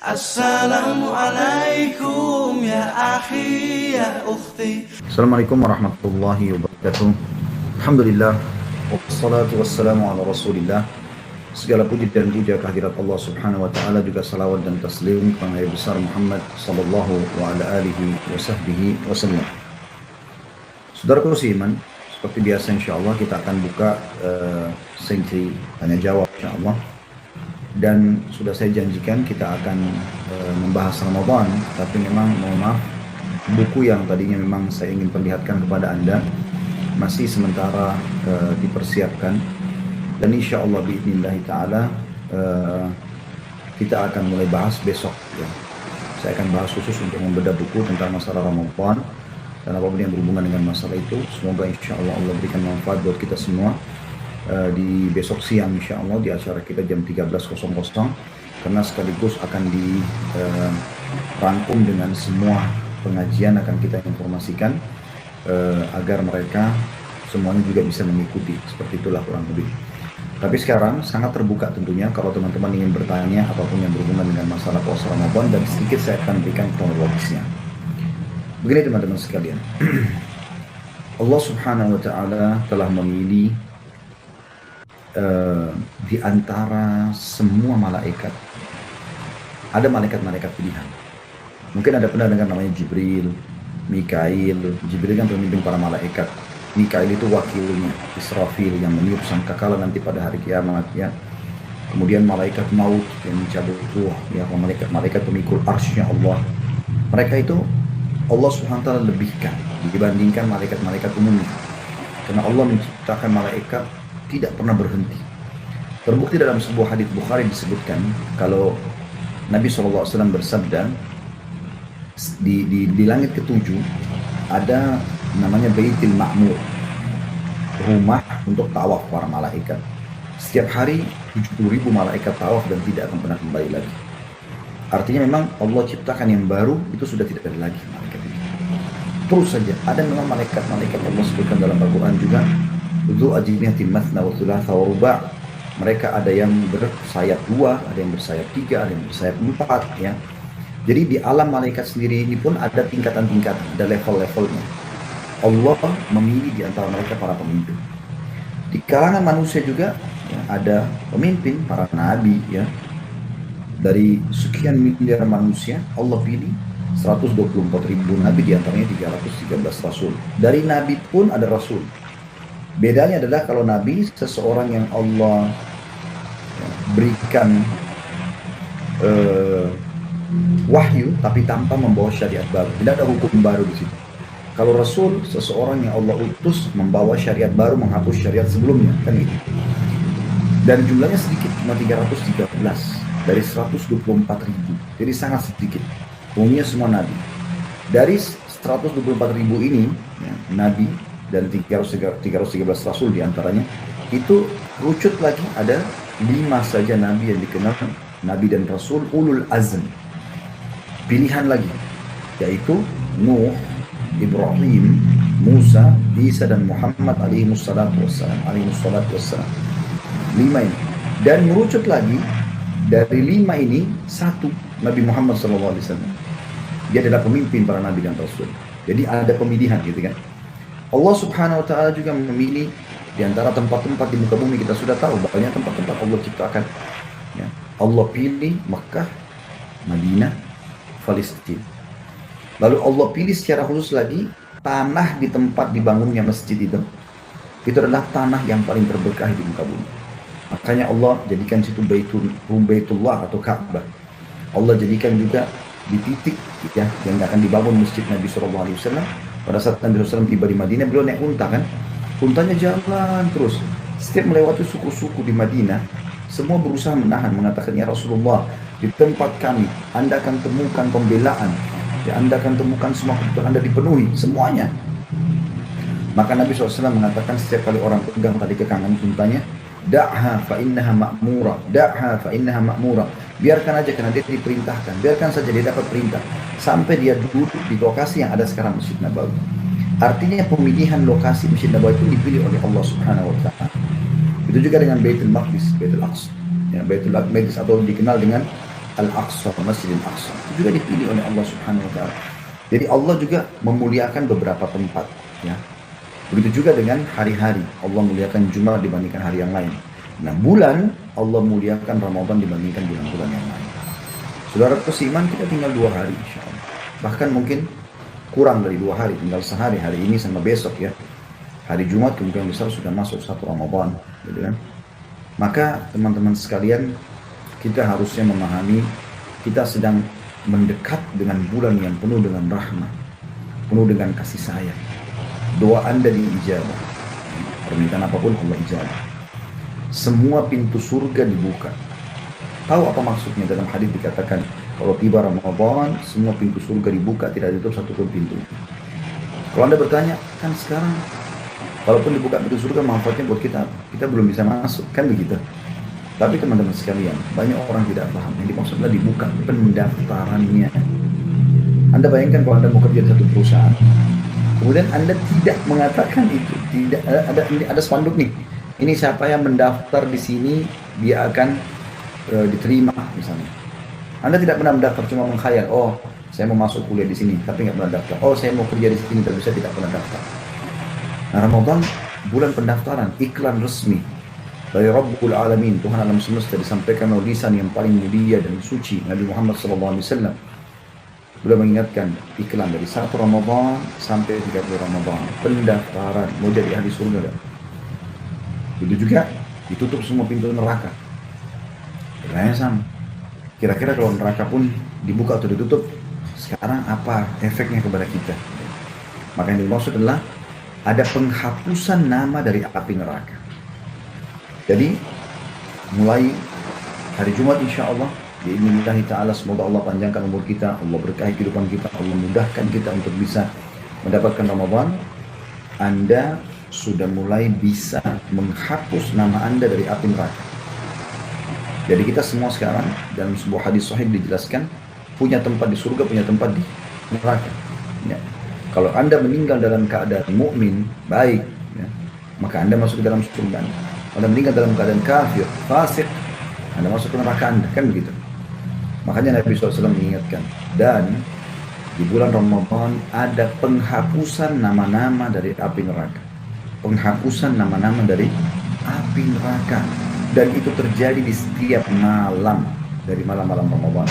Assalamualaikum ya akhi ya ukhti. Assalamualaikum warahmatullahi wabarakatuh. Alhamdulillah wassalatu wassalamu ala rasulillah. Segala puji dan puja kehadirat Allah subhanahu wa ta'ala, juga salawat dan taslim kepada Nabi besar Muhammad sallallahu wa ala alihi wa sahbihi wa sallam. Saudaraku seiman, seperti biasa insyaAllah kita akan buka sesi tanya jawab insyaAllah. Dan sudah saya janjikan kita akan membahas Ramadan, tapi memang mohon maaf, buku yang tadinya memang saya ingin perlihatkan kepada Anda masih sementara dipersiapkan, dan insya Allah biidznillah ta'ala kita akan mulai bahas besok ya. Saya akan bahas khusus untuk membedah buku tentang masalah Ramadan dan apapun yang berhubungan dengan masalah itu. Semoga insya Allah Allah berikan manfaat buat kita semua di besok siang insya Allah di acara kita jam 13.00, karena sekaligus akan dirangkum dengan semua pengajian, akan kita informasikan agar mereka semuanya juga bisa mengikuti. Seperti itulah kurang lebih. Tapi sekarang sangat terbuka tentunya kalau teman-teman ingin bertanya apapun yang berhubungan dengan masalah puasa Ramadan, dan sedikit saya akan berikan kronologisnya. Begini teman-teman sekalian, Allah subhanahu wa ta'ala telah memilih di antara semua malaikat ada malaikat-malaikat pilihan. Mungkin ada pernah dengar namanya Jibril, Mikail. Jibril kan pemimpin para malaikat, Mikail itu wakilnya, Israfil yang meniup sangkakala nanti pada hari kiamat ya. Kemudian malaikat maut yang mencabut ruh ya, malaikat pemikul arsy-Nya Allah. Mereka itu Allah subhanahu wa ta'ala lebihkan dibandingkan malaikat-malaikat umumnya, karena Allah menciptakan malaikat tidak pernah berhenti. Terbukti dalam sebuah hadits Bukhari disebutkan kalau Nabi SAW bersabda, di langit ketujuh ada namanya Baitul Ma'mur, rumah untuk tawaf para malaikat. Setiap hari 70.000 malaikat tawaf dan tidak akan pernah kembali lagi. Artinya memang Allah ciptakan yang baru, itu sudah tidak ada lagi malaikat itu. Terus saja ada memang malaikat-malaikat Allah sebutkan dalam Al-Quran juga, Dzu ajnihatin matsna wa thulatha wa ruba'. Mereka ada yang bersayap 2, ada yang bersayap 3, ada yang bersayap 4 ya. Jadi di alam malaikat sendiri ini pun ada tingkatan-tingkatan, ada level-levelnya. Allah memilih di antara mereka para pemimpin. Di kalangan manusia juga ya, ada pemimpin, para nabi ya. Dari sekian miliar manusia Allah pilih 124.000 nabi, di antaranya 313 rasul. Dari nabi pun ada rasul. Bedanya adalah kalau nabi seseorang yang Allah berikan wahyu tapi tanpa membawa syariat baru, tidak ada hukum baru di situ. Kalau rasul seseorang yang Allah utus membawa syariat baru, menghapus syariat sebelumnya kan gitu. Dan jumlahnya sedikit, cuma 313 dari 124.000, jadi sangat sedikit. Umumnya semua nabi. Dari 124.000 ini ya, nabi dan 313 rasul diantaranya itu kerucut lagi, ada 5 saja nabi yang dikenal nabi dan rasul ulul azm, pilihan lagi, yaitu Nuh, Ibrahim, Musa, Isa dan Muhammad alaihissalatu wassalam. 5 ini, dan merucut lagi dari 5 ini satu Nabi Muhammad SAW. Dia adalah pemimpin para nabi dan rasul. Jadi ada pemilihan gitu kan. Allah subhanahu wa ta'ala juga memilih di antara tempat-tempat di muka bumi. Kita sudah tahu banyak tempat-tempat Allah ciptakan ya. Allah pilih Makkah, Madinah, Palestina. Lalu Allah pilih secara khusus lagi tanah di tempat dibangunnya masjid itu adalah tanah yang paling terberkah di muka bumi. Makanya Allah jadikan situ Baitullah atau Ka'bah. Allah jadikan juga di titik ya yang akan dibangun masjid Nabi SAW. Pada saat Nabi SAW tiba di Madinah, beliau naik unta kan, untanya jalan terus. Setiap melewati suku-suku di Madinah, semua berusaha menahan, mengatakan, ya Rasulullah, di tempat kami Anda akan temukan pembelaan ya, Anda akan temukan semua kebutuhan Anda dipenuhi semuanya. Maka Nabi SAW mengatakan setiap kali orang pegang tadi ke kanan untanya, da'ha fa innaha ma'mura, da'ha fa innaha ma'mura, biarkan aja karena dia diperintahkan, biarkan saja dia dapat perintah, sampai dia duduk di lokasi yang ada sekarang Masjid Nabawi. Artinya pemilihan lokasi Masjid Nabawi itu dipilih oleh Allah subhanahu wa ta'ala. Itu juga dengan Baitul Maqdis, Baitul Aqsa ya, Baitul Maqdis atau dikenal dengan Al-Aqsa, Masjidil Aqsa. Itu juga dipilih oleh Allah Subhanahu wa taala. Jadi Allah juga memuliakan beberapa tempat, ya. Begitu juga dengan hari-hari. Allah muliakan Jumat dibandingkan hari yang lain. Nah, bulan Allah muliakan Ramadan dibandingkan bulan-bulan yang lain. Saudara seiman, kita tinggal 2 hari insya Allah. Bahkan mungkin kurang dari 2 hari, tinggal sehari, hari ini sama besok ya. Hari Jumat kemungkinan besar sudah masuk 1 Ramadan, gitu kan. Maka teman-teman sekalian, kita harusnya memahami kita sedang mendekat dengan bulan yang penuh dengan rahmat, penuh dengan kasih sayang. Doa Anda diijabah, permintaan apapun Allah ijabah. Semua pintu surga dibuka. Tahu apa maksudnya? Dalam hadis dikatakan kalau tiba Ramadan semua pintu surga dibuka, tidak ditutup satupun pintu. Kalau Anda bertanya, kan sekarang walaupun dibuka pintu surga manfaatnya buat kita, kita belum bisa masuk, kan begitu. Tapi teman-teman sekalian, banyak orang tidak paham. Yang dimaksud adalah dibuka pendaftarannya. Anda bayangkan kalau Anda mau kerja di satu perusahaan, kemudian Anda tidak mengatakan itu, tidak ada spanduk nih. Ini siapa yang mendaftar di sini, dia akan diterima misalnya. Anda tidak pernah mendaftar, cuma mengkhayal, oh saya mau masuk kuliah di sini, tapi nggak pernah daftar. Oh saya mau kerja di sini, tapi saya tidak pernah daftar. Nah, Ramadan bulan pendaftaran, iklan resmi dari Rabbul Alamin, Tuhan alam semesta, disampaikan oleh lisan yang paling mulia dan suci, Nabi Muhammad SAW. Beliau mengingatkan iklan dari 1 Ramadan sampai 30 Ramadan, pendaftaran, mau jadi ahli surga. Itu juga ditutup semua pintu neraka. Pertanyaan sama. Kira-kira kalau neraka pun dibuka atau ditutup, sekarang apa efeknya kepada kita? Maka yang dimaksud adalah ada penghapusan nama dari api neraka. Jadi mulai hari Jumat insya Allah, bi'idhnillahi ta'ala, semoga Allah panjangkan umur kita, Allah berkahi kehidupan kita, Allah mudahkan kita untuk bisa mendapatkan Ramadan. Anda sudah mulai bisa menghapus nama Anda dari api neraka. Jadi kita semua sekarang dalam sebuah hadis sahih dijelaskan punya tempat di surga, punya tempat di neraka. Ya. Kalau Anda meninggal dalam keadaan mukmin baik, ya, maka Anda masuk ke dalam surga. Anda meninggal dalam keadaan kafir, fasik, Anda masuk ke neraka Anda, kan begitu. Makanya Nabi SAW mengingatkan, dan di bulan Ramadan ada penghapusan nama-nama dari api neraka. Penghapusan nama-nama dari api neraka. Dan itu terjadi di setiap malam dari malam-malam Ramadan.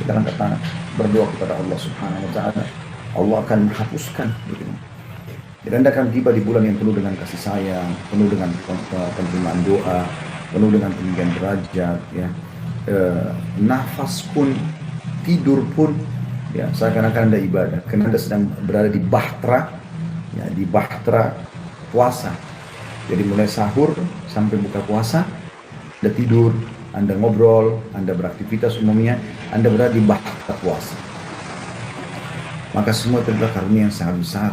Kita angkat tangan, berdoa kepada Allah Subhanahu wa taala. Allah akan menghapuskan. Dan Anda akan tiba di bulan yang penuh dengan kasih sayang, penuh dengan penerimaan doa, penuh dengan peninggian derajat, ya. Nafas pun, tidur pun, ya, seakan-akan Anda ibadah. Karena Anda sedang berada di bahtera, ya, di bahtera puasa. Jadi mulai sahur sampai buka puasa, Anda tidur, Anda ngobrol, Anda beraktivitas umumnya, Anda berada di bahtera puasa. Maka semua itu adalah karunia yang sangat besar.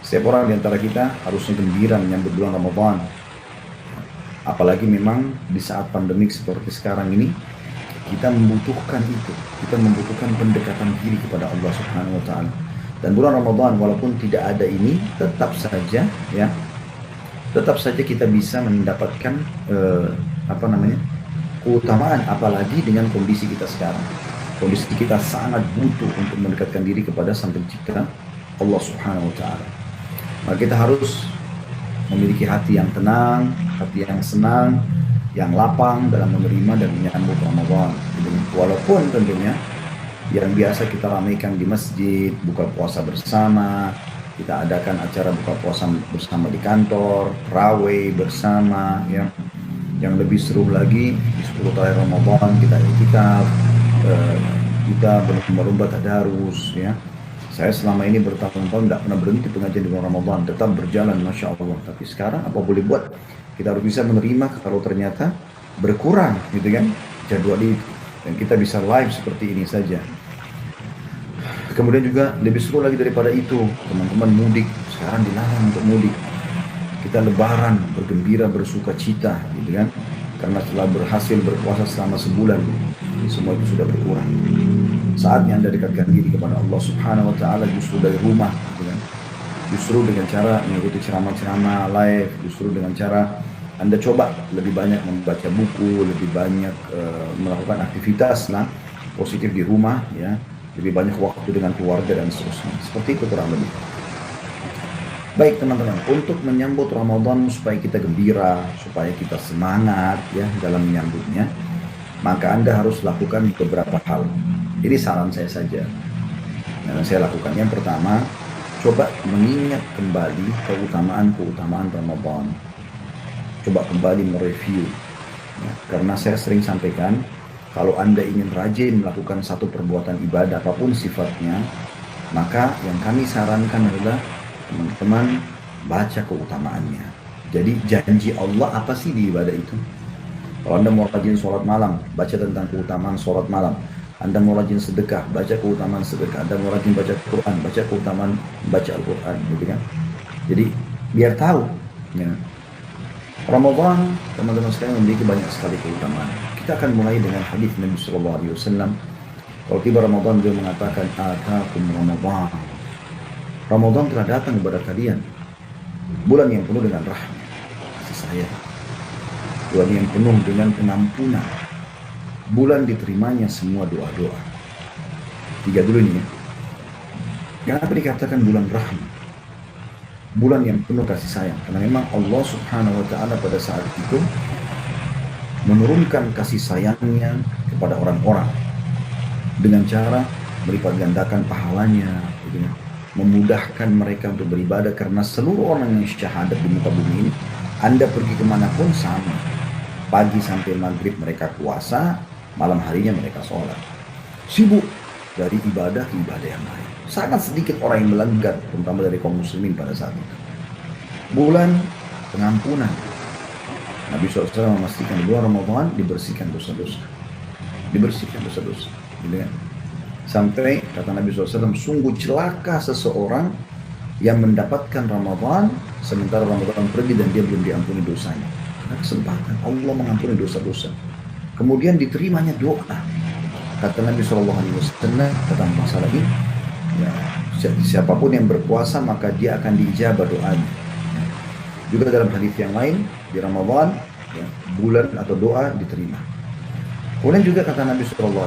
Setiap orang di antara kita harusnya gembira menyambut bulan Ramadan. Apalagi memang di saat pandemik seperti sekarang ini, kita membutuhkan itu. Kita membutuhkan pendekatan diri kepada Allah Subhanahu wa taala. Dan bulan Ramadan walaupun tidak ada ini, tetap saja, ya, tetap saja kita bisa mendapatkan keutamaan, apalagi dengan kondisi kita sekarang. Kondisi kita sangat butuh untuk mendekatkan diri kepada Sang Pencipta Allah Subhanahu wa taala. Maka kita harus memiliki hati yang tenang, hati yang senang, yang lapang dalam menerima dan menyambut Ramadan. Walaupun tentunya yang biasa kita ramaikan di masjid, buka puasa bersama, kita adakan acara buka puasa bersama di kantor, tarawih bersama, ya. Yang lebih seru lagi di 10 terakhir Ramadan kita iktikaf, kita berlomba-lomba tadarus, ya. Saya selama ini bertahun-tahun tidak pernah berhenti pengajian di bulan Ramadan, tetap berjalan, Masya Allah. Tapi sekarang apa boleh buat, kita harus bisa menerima kalau ternyata berkurang, gitu kan, jadwal itu. Dan kita bisa live seperti ini saja. Kemudian juga lebih seru lagi daripada itu, teman-teman mudik, sekarang dilarang untuk mudik. Kita lebaran, bergembira, bersuka cita, gitu kan. Karena setelah berhasil berpuasa selama sebulan, semua itu sudah berkurang. Saatnya Anda dekatkan diri kepada Allah Subhanahu wa taala justru dari rumah, gitu kan. Justru dengan cara mengikuti ceramah-ceramah live, justru dengan cara Anda coba lebih banyak membaca buku, lebih banyak melakukan aktivitas lah positif di rumah, ya, lebih banyak waktu dengan keluarga dan seterusnya. Seperti itu kurang lebih. Baik teman-teman, untuk menyambut Ramadan supaya kita gembira, supaya kita semangat ya dalam menyambutnya, maka Anda harus lakukan beberapa hal. Ini saran saya saja yang saya lakukan. Yang pertama, coba mengingat kembali keutamaan-keutamaan Ramadan. Coba kembali mereview. Ya, karena saya sering sampaikan, kalau Anda ingin rajin melakukan satu perbuatan ibadah apapun sifatnya, maka yang kami sarankan adalah teman-teman baca keutamaannya. Jadi janji Allah apa sih di ibadah itu? Kalau Anda mau rajin sholat malam, baca tentang keutamaan sholat malam. Anda mau rajin sedekah, baca keutamaan sedekah. Anda mau rajin baca Quran, baca keutamaan baca Al-Quran, gitu kan? Jadi biar tahu. Ya. Ramadan, teman-teman sekalian, memiliki banyak sekali keutamaan. Kita akan mulai dengan hadis Nabi Sallallahu Alaihi Wasallam. Kalau tiba Ramadan, dia mengatakan, "Atakum Ramadan." Ramadan telah datang kepada kalian. Bulan yang penuh dengan rahmat, kasih sayang. Bulan yang penuh dengan pengampunan. Bulan diterimanya semua doa-doa. Tiga dulu ini ya. Kenapa dikatakan bulan rahmat? Bulan yang penuh kasih sayang. Karena memang Allah Subhanahu wa Ta'ala pada saat itu menurunkan kasih sayangnya kepada orang-orang dengan cara melipat gandakan pahalanya, gitu ya. Memudahkan mereka untuk beribadah, karena seluruh orang yang syahadat di muka bumi ini, Anda pergi kemanapun sama. Pagi sampai maghrib mereka puasa, malam harinya mereka sholat. Sibuk dari ibadah ke ibadah yang lain. Sangat sedikit orang yang melanggar, terutama dari kaum muslimin pada saat itu. Bulan pengampunan. Nabi SAW memastikan di bulan Ramadan dibersihkan dosa-dosa. Dibersihkan dosa-dosa. Gitu kan? Sampai kata Nabi SAW, sungguh celaka seseorang yang mendapatkan Ramadan sementara Ramadan pergi dan dia belum diampuni dosanya. Karena kesempatan Allah mengampuni dosa-dosa. Kemudian diterimanya doa. Kata Nabi SAW, tentang masalah ini, ya, siapapun yang berpuasa maka dia akan diijabah doanya. Juga dalam hadis yang lain, di Ramadan, ya, bulan atau doa diterima. Kemudian juga kata Nabi SAW,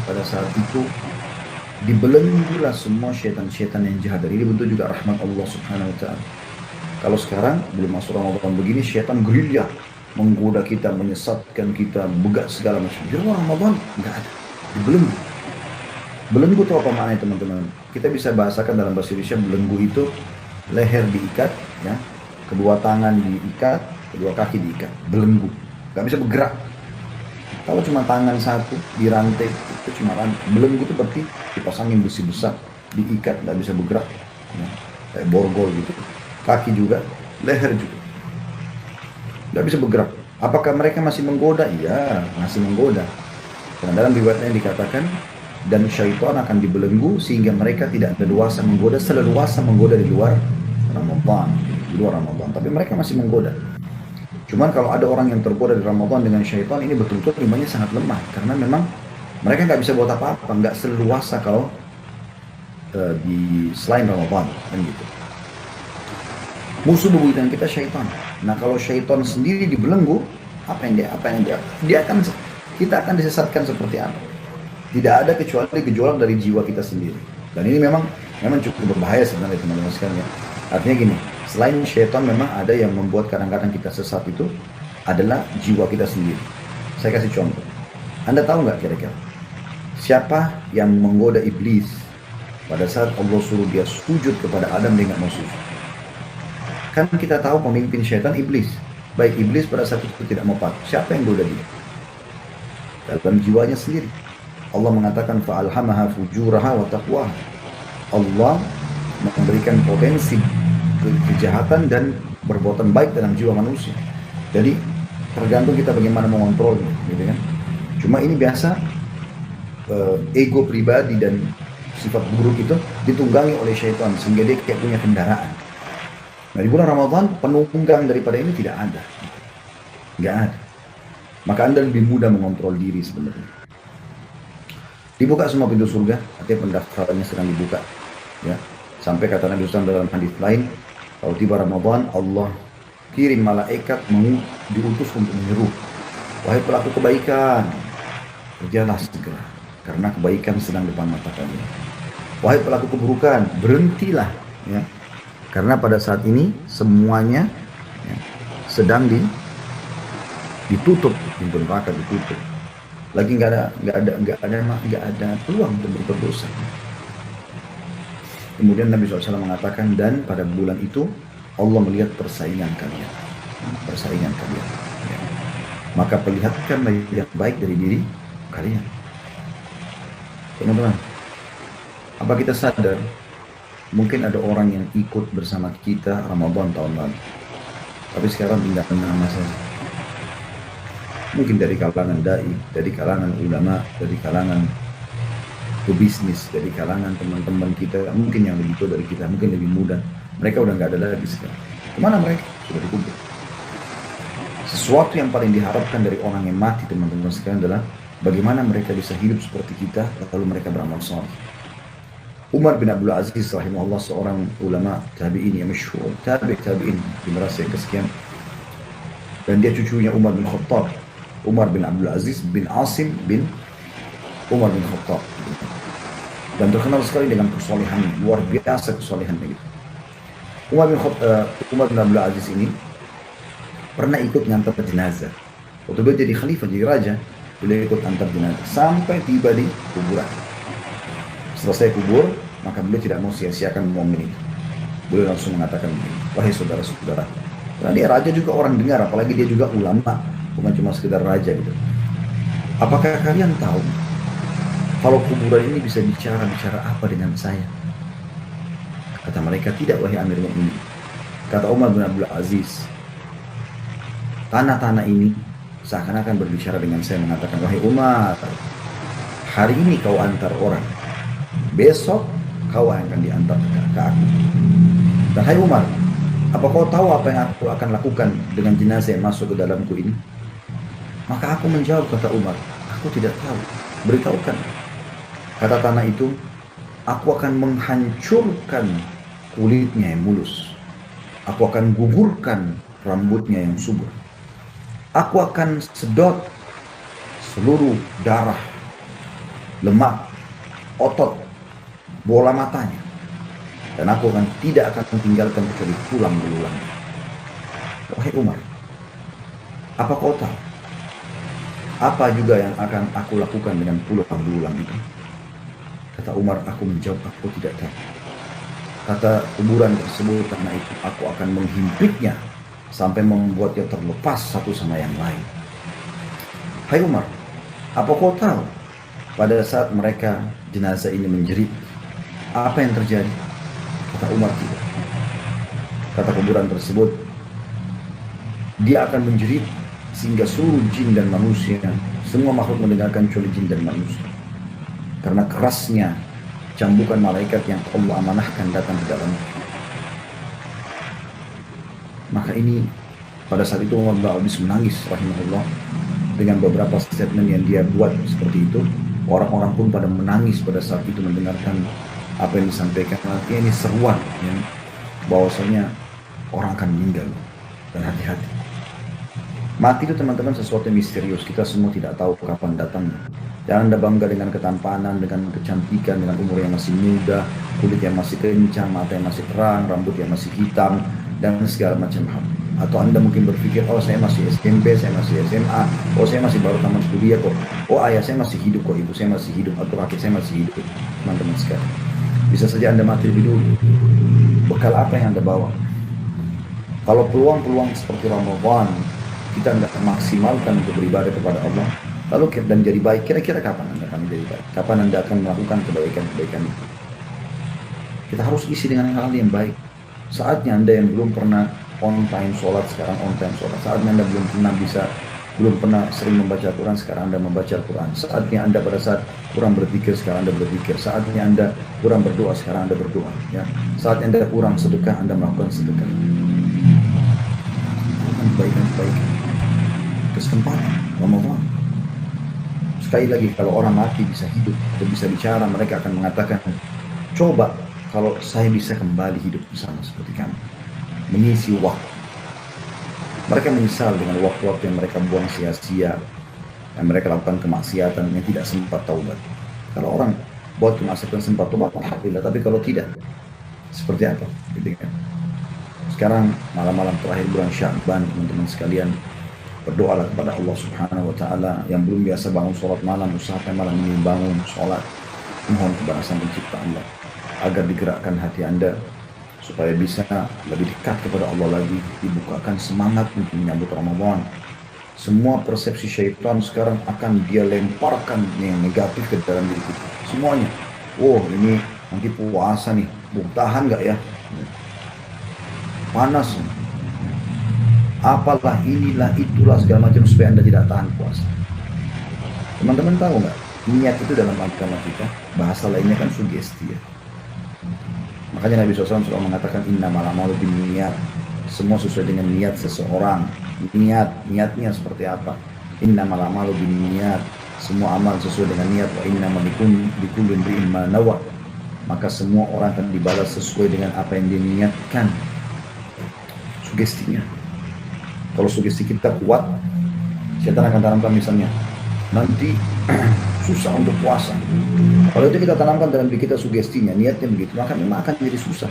pada saat itu dibelenggulah semua syaitan-syaitan yang jahat. Dari ini bentuk juga rahmat Allah Subhanahu wa Ta'ala. Kalau sekarang belum masuk Ramadan begini, syaitan gerilya menggoda kita, menyesatkan kita, begat segala macam. Di luar Ramadan nggak ada, dibelenggu. Belenggu itu apa maknanya teman-teman? Kita bisa bahasakan dalam bahasa Indonesia, belenggu itu leher diikat, ya, kedua tangan diikat, kedua kaki diikat, belenggu, nggak bisa bergerak. Kalau cuma tangan satu dirantai, itu cuma rantai. Belenggu itu berarti dipasangin besi besar, diikat, nggak bisa bergerak, ya, kayak borgol gitu. Kaki juga, leher juga, nggak bisa bergerak. Apakah mereka masih menggoda? Iya, masih menggoda. Karena dalam riwayatnya dikatakan, dan syaitan akan dibelenggu sehingga mereka tidak leluasa menggoda, seleluasa menggoda di luar Ramadan, Tapi mereka masih menggoda. Cuman kalau ada orang yang tergoda di Ramadan dengan syaitan, ini betul-betul imannya sangat lemah, karena memang mereka nggak bisa buat apa-apa, nggak seleluasa kalau di selain Ramadan, kan gitu. Musuh bebuyutan kita syaitan. Nah kalau syaitan sendiri dibelenggu, kita akan disesatkan seperti apa? Tidak ada kecuali gejolak dari jiwa kita sendiri. Dan ini memang cukup berbahaya sebenarnya teman-teman sekalian ya. Artinya gini, selain syaitan memang ada yang membuat kadang-kadang kita sesat, itu adalah jiwa kita sendiri. Saya kasih contoh. Anda tahu nggak kira-kira siapa yang menggoda iblis pada saat Allah suruh dia sujud kepada Adam, dia nggak mau sujud? Kan kita tahu pemimpin syaitan iblis. Baik, iblis pada saat itu tidak mau patuh. Siapa yang goda dia? Dalam jiwanya sendiri. Allah mengatakan fa'alhamaha fujuraha wa taqwaha. Allah memberikan potensi kejahatan dan perbuatan baik dalam jiwa manusia. Jadi tergantung kita bagaimana mengontrolnya, gitu kan? Cuma ini biasa ego pribadi dan sifat buruk itu ditunggangi oleh syaitan sehingga dia kayak punya kendaraan. Nah di bulan Ramadan penunggang daripada ini tidak ada, nggak ada. Maka Anda lebih mudah mengontrol diri sebenarnya. Dibuka semua pintu surga, artinya pendaftarannya sedang dibuka. Ya, sampai kata Nabi SAW dalam hadis lain, kalau tiba Ramadan, Allah kirim malaikat diutus untuk menyeru, wahai pelaku kebaikan, kerjalah segera, karena kebaikan sedang depan mata kalian. Wahai pelaku keburukan, berhentilah, ya, karena pada saat ini semuanya, ya, sedang ditutup, pintu neraka ditutup. Lagi nggak ada peluang untuk berbuat dosa. Kemudian Nabi SAW mengatakan, dan pada bulan itu Allah melihat persaingan kalian, ya. Maka perlihatkanlah yang baik dari diri kalian. Teman-teman, apa kita sadar mungkin ada orang yang ikut bersama kita Ramadan tahun lalu, tapi sekarang tinggal nama saja. Mungkin dari kalangan dai, dari kalangan ulama, dari kalangan pebisnis, dari kalangan teman-teman kita, mungkin yang lebih tua dari kita, mungkin lebih muda. Mereka udah nggak ada lagi sekarang. Kemana mereka? Sudah dikubur. Sesuatu yang paling diharapkan dari orang yang mati, teman-teman sekalian, adalah bagaimana mereka bisa hidup seperti kita, lalu mereka beramal saleh. Umar bin Abdul Aziz rahimahullah, seorang ulama tabi'in yang masyhur, tabi'in generasi yang kesekian, dan dia cucunya Umar bin Khattab. Umar bin Abdul Aziz bin Asim bin Umar bin Khattab, dan terkenal sekali dengan kesolehannya, luar biasa kesolehannya gitu. Umar bin Abdul Aziz ini pernah ikut ngantar jenazah. Waktu dia jadi khalifah, jadi raja, beliau ikut antar jenazah sampai tiba di kuburan. Selesai kubur, maka beliau tidak mau sia-siakan momen itu. Beliau langsung mengatakan, wahai saudara-saudara, karena dia raja juga orang dengar, apalagi dia juga ulama, bukan cuma sekedar raja gitu. Apakah kalian tahu kalau kuburan ini bisa bicara apa dengan saya? Kata mereka, tidak wahai Amir Mu'minin. Kata Umar bin Abdul Aziz, tanah-tanah ini seakan-akan berbicara dengan saya, mengatakan, wahai Umar, hari ini kau antar orang, besok kau yang akan diantar ke aku. Dan hai Umar, apa kau tahu apa yang aku akan lakukan dengan jenazah yang masuk ke dalamku ini? Maka aku menjawab, kata Umar, aku tidak tahu, beritahukan. Kata tanah itu, aku akan menghancurkan kulitnya yang mulus, aku akan gugurkan rambutnya yang subur, aku akan sedot seluruh darah, lemak, otot, bola matanya, dan aku tidak akan tinggalkan kecuali tulang belulang. Wahai Umar, apa kau tahu apa juga yang akan aku lakukan dengan tulang belulang itu? Kata Umar, aku menjawab, aku tidak tahu. Kata kuburan tersebut, karena itu aku akan menghimpitnya sampai membuatnya terlepas satu sama yang lain. Hai Umar, apa kau tahu pada saat mereka jenazah ini menjerit, apa yang terjadi? Kata Umar, tidak. Kata kuburan tersebut, dia akan menjerit sehingga seluruh jin dan manusia, semua makhluk mendengarkan kecuali jin dan manusia, karena kerasnya cambukan malaikat yang Allah amanahkan datang ke dalam. Maka ini pada saat itu Umar bin Abdul menangis rahimahullah dengan beberapa statement yang dia buat seperti itu. Orang-orang pun pada menangis pada saat itu mendengarkan apa yang disampaikan. Artinya ini seruan, ya, bahwasanya orang akan meninggal, dan hati-hati. Mati itu teman-teman sesuatu yang misterius, kita semua tidak tahu kapan datangnya. Jangan Anda bangga dengan ketampanan, dengan kecantikan, dengan umur yang masih muda, kulit yang masih kencang, mata yang masih terang, rambut yang masih hitam, dan segala macam hal. Atau Anda mungkin berpikir, oh saya masih SMP, saya masih SMA, oh saya masih baru tamat kuliah kok, oh ayah saya masih hidup kok, ibu saya masih hidup, atau kakek saya masih hidup. Teman-teman sekalian, bisa saja Anda mati lebih dulu. Bekal apa yang Anda bawa? Kalau peluang-peluang seperti Ramadan kita nggak maksimalkan untuk beribadah kepada Allah, lalu dan jadi baik, kira-kira kapan Anda akan jadi baik? Kapan Anda akan melakukan kebaikan-kebaikan itu? Kita harus isi dengan hal yang baik. Saatnya Anda yang belum pernah on time sholat, sekarang on time sholat. Saatnya Anda belum pernah sering membaca Al-Quran, sekarang Anda membaca Al-Quran. Saatnya Anda pada saat kurang berpikir, sekarang Anda berpikir. Saatnya Anda kurang berdoa, sekarang Anda berdoa. Ya. Saatnya Anda kurang sedekah, Anda melakukan sedekah. Kebaikan-kebaikan. Kesempatan Ramadan. Sekali lagi, kalau orang mati bisa hidup atau bisa bicara, mereka akan mengatakan, coba kalau saya bisa kembali hidup bersama seperti kamu, mengisi waktu. Mereka menyesal dengan waktu-waktu yang mereka buang sia-sia, yang mereka lakukan kemaksiatan yang tidak sempat taubat. Kalau orang buat kemaksiatan sempat taubat, alhamdulillah. Tapi kalau tidak, seperti apa? Gitu kan? Sekarang malam-malam terakhir bulan Sya'ban, teman-teman sekalian, berdoalah kepada Allah Subhanahu wa taala. Yang belum biasa bangun sholat malam, usahakan malam ini bangun sholat. Mohon kepada Sang Pencipta Allah agar digerakkan hati Anda supaya bisa lebih dekat kepada Allah lagi, dibukakan semangat untuk menyambut Ramadan. Semua persepsi syaitan sekarang akan dia lemparkan yang negatif ke dalam diri kita. Semuanya. Oh, ini nanti puasa nih, tahan nggak ya? Panas. Apalah, inilah, itulah, segala macam supaya Anda tidak tahan puasa. Teman-teman tahu nggak? Niat itu dalam agama kita, bahasa lainnya kan sugesti ya. Makanya Nabi SAW selalu mengatakan innamal a'malu binniyat. Semua sesuai dengan niat seseorang. Niatnya seperti apa? Innamal a'malu binniyat. Semua amal sesuai dengan niat. Wa innamal likulli imri'in ma nawa. Maka semua orang akan dibalas sesuai dengan apa yang dia niatkan. Sugestinya. Kalau sugesti kita kuat, setan akan tanamkan misalnya nanti susah untuk puasa. Kalau itu kita tanamkan dalam diri kita sugestinya, niatnya begitu, maka memang akan jadi susah.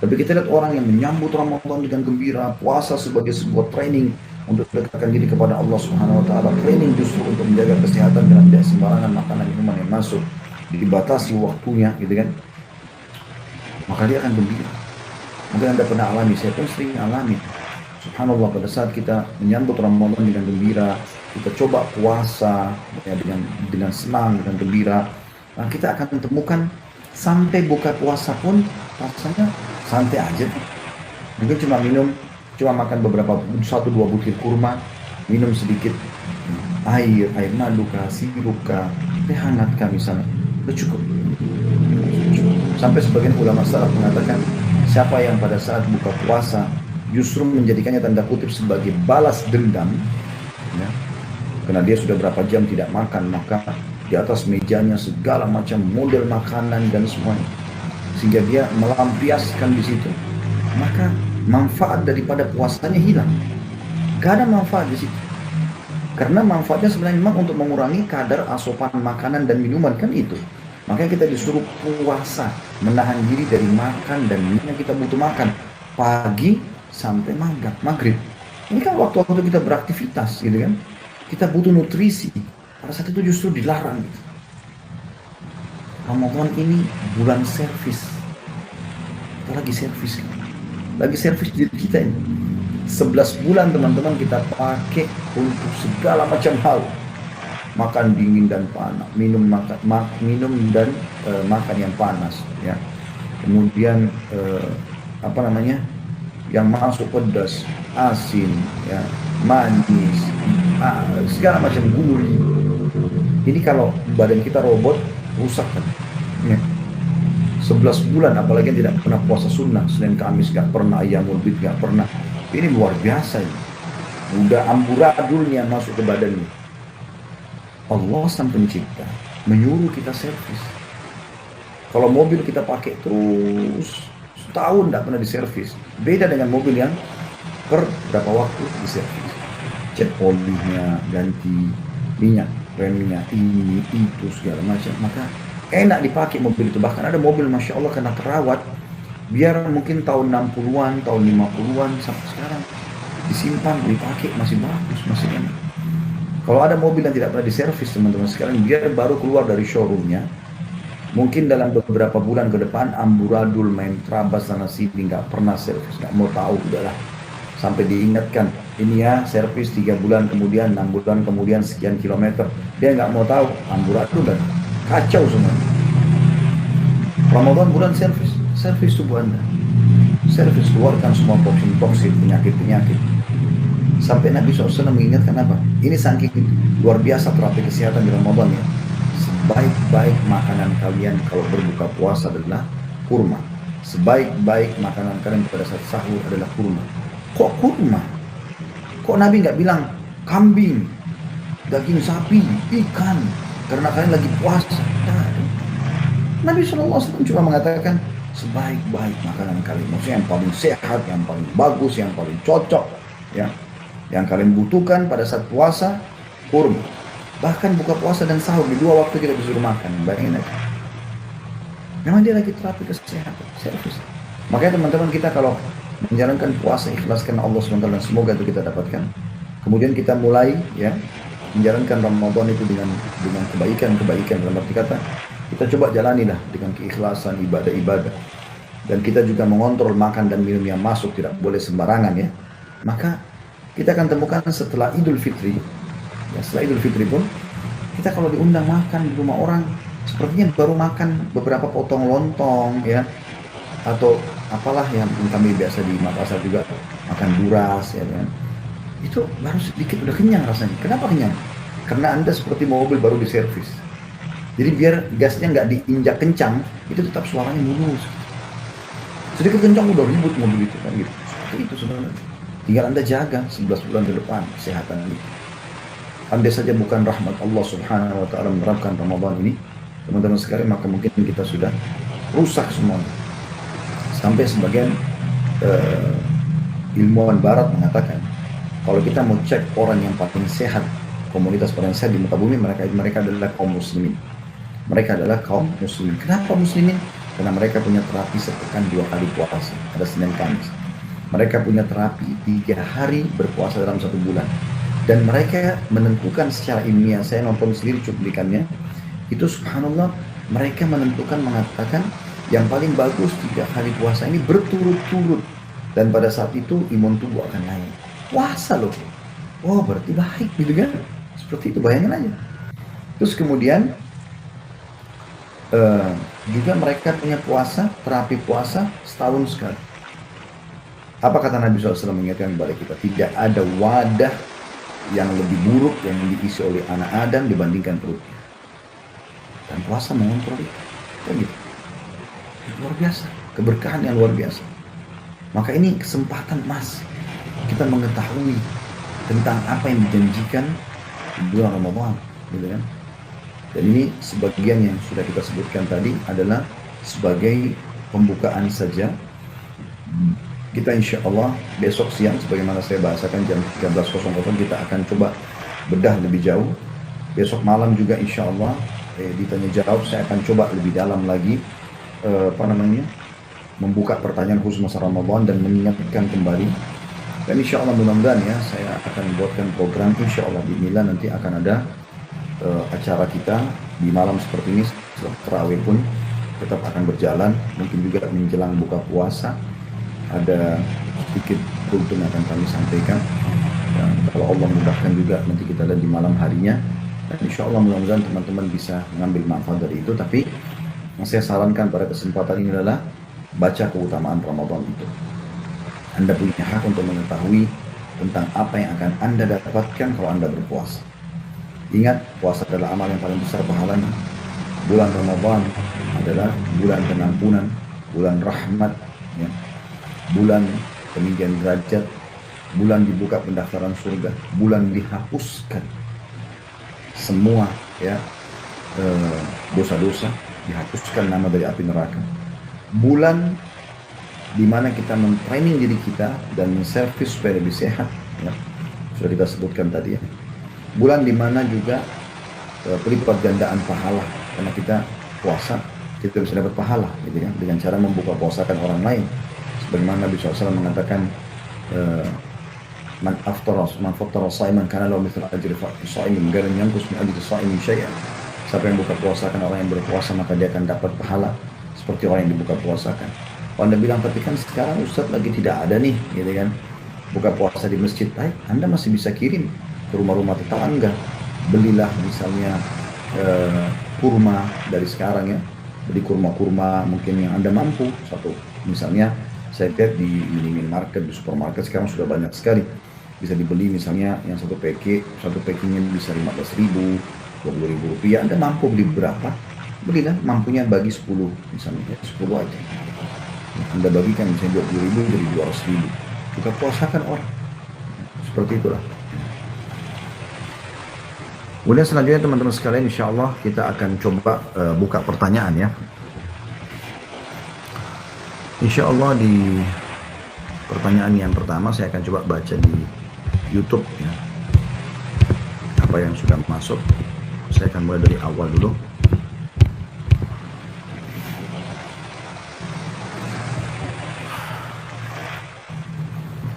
Tapi kita lihat orang yang menyambut Ramadan dengan gembira, puasa sebagai sebuah training untuk mendekatkan diri kepada Allah Subhanahu wa taala, training justru untuk menjaga kesehatan dengan tidak sembarangan makanan minuman yang masuk, dibatasi waktunya gitu kan. Maka dia akan gembira. Mungkin Anda pernah alami, saya pun sering alami. Subhanallah, pada saat kita menyambut Ramadan dengan gembira, kita coba puasa ya, dengan senang, dengan gembira, nah kita akan temukan sampai buka puasa pun rasanya santai aja. Mungkin cuma makan beberapa 1-2 butir kurma, minum sedikit air madu kah, sirup kah, teh hangat kah misalnya, udah cukup. Sampai sebagian ulama salaf mengatakan siapa yang pada saat buka puasa justru menjadikannya tanda kutip sebagai balas dendam ya, karena dia sudah berapa jam tidak makan, maka di atas mejanya segala macam model makanan dan semuanya, sehingga dia melampiaskan di situ, maka manfaat daripada puasanya hilang. Gak ada manfaat di situ, karena manfaatnya sebenarnya memang untuk mengurangi kadar asupan makanan dan minuman kan itu. Makanya kita disuruh puasa, menahan diri dari makan dan minum yang kita butuh makan pagi sampai maghrib. Ini kan waktu-waktu kita beraktivitas gitu kan, kita butuh nutrisi. Pada saat itu justru dilarang gitu. Ramadan ini bulan servis, kita lagi servis kan? Lagi servis diri kita ini. 11 bulan teman-teman kita pakai untuk segala macam hal, makan dingin dan panas, minum dan makan yang panas ya, kemudian yang masuk pedas, asin, ya, manis, segala macam gurih. Ini kalau badan kita robot, rusak kan. Ya. 11 bulan, apalagi yang tidak pernah puasa sunnah, Senin Kamis gak pernah, Ayyamul Bid gak pernah. Ini luar biasa ini. Udah amburadulnya masuk ke badannya. Allah Sang Pencipta menyuruh kita servis. Kalau mobil kita pakai terus setahun tidak pernah diservis, beda dengan mobil yang per berapa waktu diservis, cek olinya, ganti minyak remnya, ini itu segala macam, maka enak dipakai mobil itu. Bahkan ada mobil Masya Allah karena terawat, biar mungkin tahun 60-an, tahun 50-an sampai sekarang disimpan, dipakai, masih bagus, masih enak. Kalau ada mobil yang tidak pernah diservis teman-teman sekalian, biar baru keluar dari showroomnya, mungkin dalam beberapa bulan ke depan amburadul, main terabas sana sini, nggak pernah servis, nggak mau tahu, udahlah. Sampai diingatkan, ini ya servis 3 bulan kemudian, 6 bulan kemudian, sekian kilometer. Dia nggak mau tahu, amburadul dan kacau semua. Ramadan bulan servis tubuh Anda. Servis, keluarkan semua toksin-toksin, penyakit-penyakit. Sampai Nabi SAW mengingatkan apa? Ini saking luar biasa terapi kesehatan di Ramadan ya. Sebaik-baik makanan kalian kalau berbuka puasa adalah kurma. Sebaik-baik makanan kalian pada saat sahur adalah kurma. Kok kurma? Kok Nabi nggak bilang kambing, daging sapi, ikan, karena kalian lagi puasa? Nah, Nabi SAW cuma mengatakan sebaik-baik makanan kalian. Maksudnya yang paling sehat, yang paling bagus, yang paling cocok. ya. Yang kalian butuhkan pada saat puasa, kurma. Bahkan buka puasa dan sahur di 2 waktu kita disuruh makan. Bayangin aja. Memang dia lagi terapi kesehatan, servis. Makanya teman-teman kita kalau menjalankan puasa ikhlas karena Allah SWT dan semoga itu kita dapatkan. Kemudian kita mulai ya menjalankan Ramadan itu dengan kebaikan dalam arti kata kita coba jalanilah dengan keikhlasan ibadah-ibadah. Dan kita juga mengontrol makan dan minum yang masuk, tidak boleh sembarangan ya. Maka kita akan temukan setelah Idul Fitri, ya setelah Idul Fitri pun kita kalau diundang makan di rumah orang, sepertinya baru makan beberapa potong lontong ya, atau apalah yang kami biasa di Makassar juga makan buras ya kan. Itu baru sedikit udah kenyang rasanya. Kenapa kenyang? Karena Anda seperti mobil baru diservis. Jadi biar gasnya nggak diinjak kencang, itu tetap suaranya mulus. Sedikit kencang udah ribut mobil itu kan gitu. Seperti itu sebenarnya. Tinggal Anda jaga 11 bulan ke depan kesehatan ini. Andai saja bukan rahmat Allah Subhanahu wa taala menerapkan Ramadan ini, teman-teman sekalian, maka mungkin kita sudah rusak semua. Sampai sebagian ilmuwan barat mengatakan kalau kita mau cek orang yang paling sehat, komunitas paling sehat di muka bumi, mereka adalah kaum muslimin. Mereka adalah kaum muslimin. Kenapa muslimin? Karena mereka punya terapi sepekan 2 kali puasa, ada Senin Kamis. Mereka punya terapi 3 hari berpuasa dalam 1 bulan. Dan mereka menentukan secara ilmiah, saya nonton sendiri cuplikannya, itu subhanallah, mereka menentukan mengatakan yang paling bagus 3 hari puasa ini berturut-turut. Dan pada saat itu imun tubuh akan naik. Puasa loh. Oh berarti baik gitu kan. Seperti itu, bayangin aja. Terus kemudian juga mereka punya puasa, terapi puasa setahun sekali. Apa kata Nabi SAW mengingatkan kepada kita? Tidak ada wadah yang lebih buruk yang diisi oleh anak Adam dibandingkan perutnya. Dan puasa mengontrol itu. Kan gitu. Luar biasa. Keberkahan yang luar biasa. Maka ini kesempatan emas. Kita mengetahui tentang apa yang dijanjikan di bulan Ramadan. Gitu kan? Dan ini sebagian yang sudah kita sebutkan tadi adalah sebagai pembukaan saja. Kita insya Allah besok siang, sebagaimana saya bahasakan jam 13.00 kita akan coba bedah lebih jauh. Besok malam juga insya Allah ditanya jawab, saya akan coba lebih dalam lagi membuka pertanyaan khusus masa Ramadan dan mengingatkan kembali. Dan insya Allah mudah-mudahan ya saya akan buatkan program insya Allah bismillah nanti akan ada acara kita di malam seperti ini setelah tarawih pun tetap akan berjalan, mungkin juga menjelang buka puasa ada sedikit kultum yang akan kami sampaikan. Dan kalau Allah mudahkan juga nanti kita lihat di malam harinya, dan insya Allah mudah-mudahan teman-teman bisa mengambil manfaat dari itu. Tapi yang saya sarankan pada kesempatan ini adalah baca keutamaan Ramadan itu. Anda punya hak untuk mengetahui tentang apa yang akan Anda dapatkan kalau Anda berpuasa. Ingat, puasa adalah amal yang paling besar pahalanya. Bulan Ramadan adalah bulan pengampunan, bulan rahmat, ya. Bulan peninggian derajat, bulan dibuka pendaftaran surga, bulan dihapuskan semua ya dosa-dosa, dihapuskan nama dari api neraka. Bulan di mana kita men-training diri kita dan men-servis supaya lebih sehat, ya. Sudah kita sebutkan tadi ya. Bulan di mana juga pelipat gandaan pahala, karena kita puasa kita bisa dapat pahala gitu kan, dengan cara membuka puasakan orang lain. Sebagaimana Nabi SAW mengatakan man fattara shaiman kana lahu mithlu ajri shaimin ghairu yanqus min ajri shaimin syai'an. Siapa yang buka puasakan orang yang berpuasa maka dia akan dapat pahala seperti orang yang dibuka puasakan. Kalau Anda bilang tapi kan sekarang Ustaz lagi tidak ada nih gitu kan, buka puasa di masjid, baik Anda masih bisa kirim ke rumah-rumah tetangga. Belilah misalnya kurma dari sekarang ya, beli kurma-kurma mungkin yang Anda mampu. Satu misalnya saya lihat di minimarket, di supermarket sekarang sudah banyak sekali bisa dibeli, misalnya yang satu packingnya bisa 15.000, 20.000 rupiah. Anda mampu beli berapa, belilah, mampunya bagi 10 misalnya, 10 aja Anda bagikan misalnya 20.000 jadi 200.000, buka puasakan orang, seperti itulah. Kemudian selanjutnya teman-teman sekalian, insya Allah kita akan coba buka pertanyaan ya. Insya Allah di pertanyaan yang pertama saya akan coba baca di YouTube ya. Apa yang sudah masuk, saya akan mulai dari awal dulu.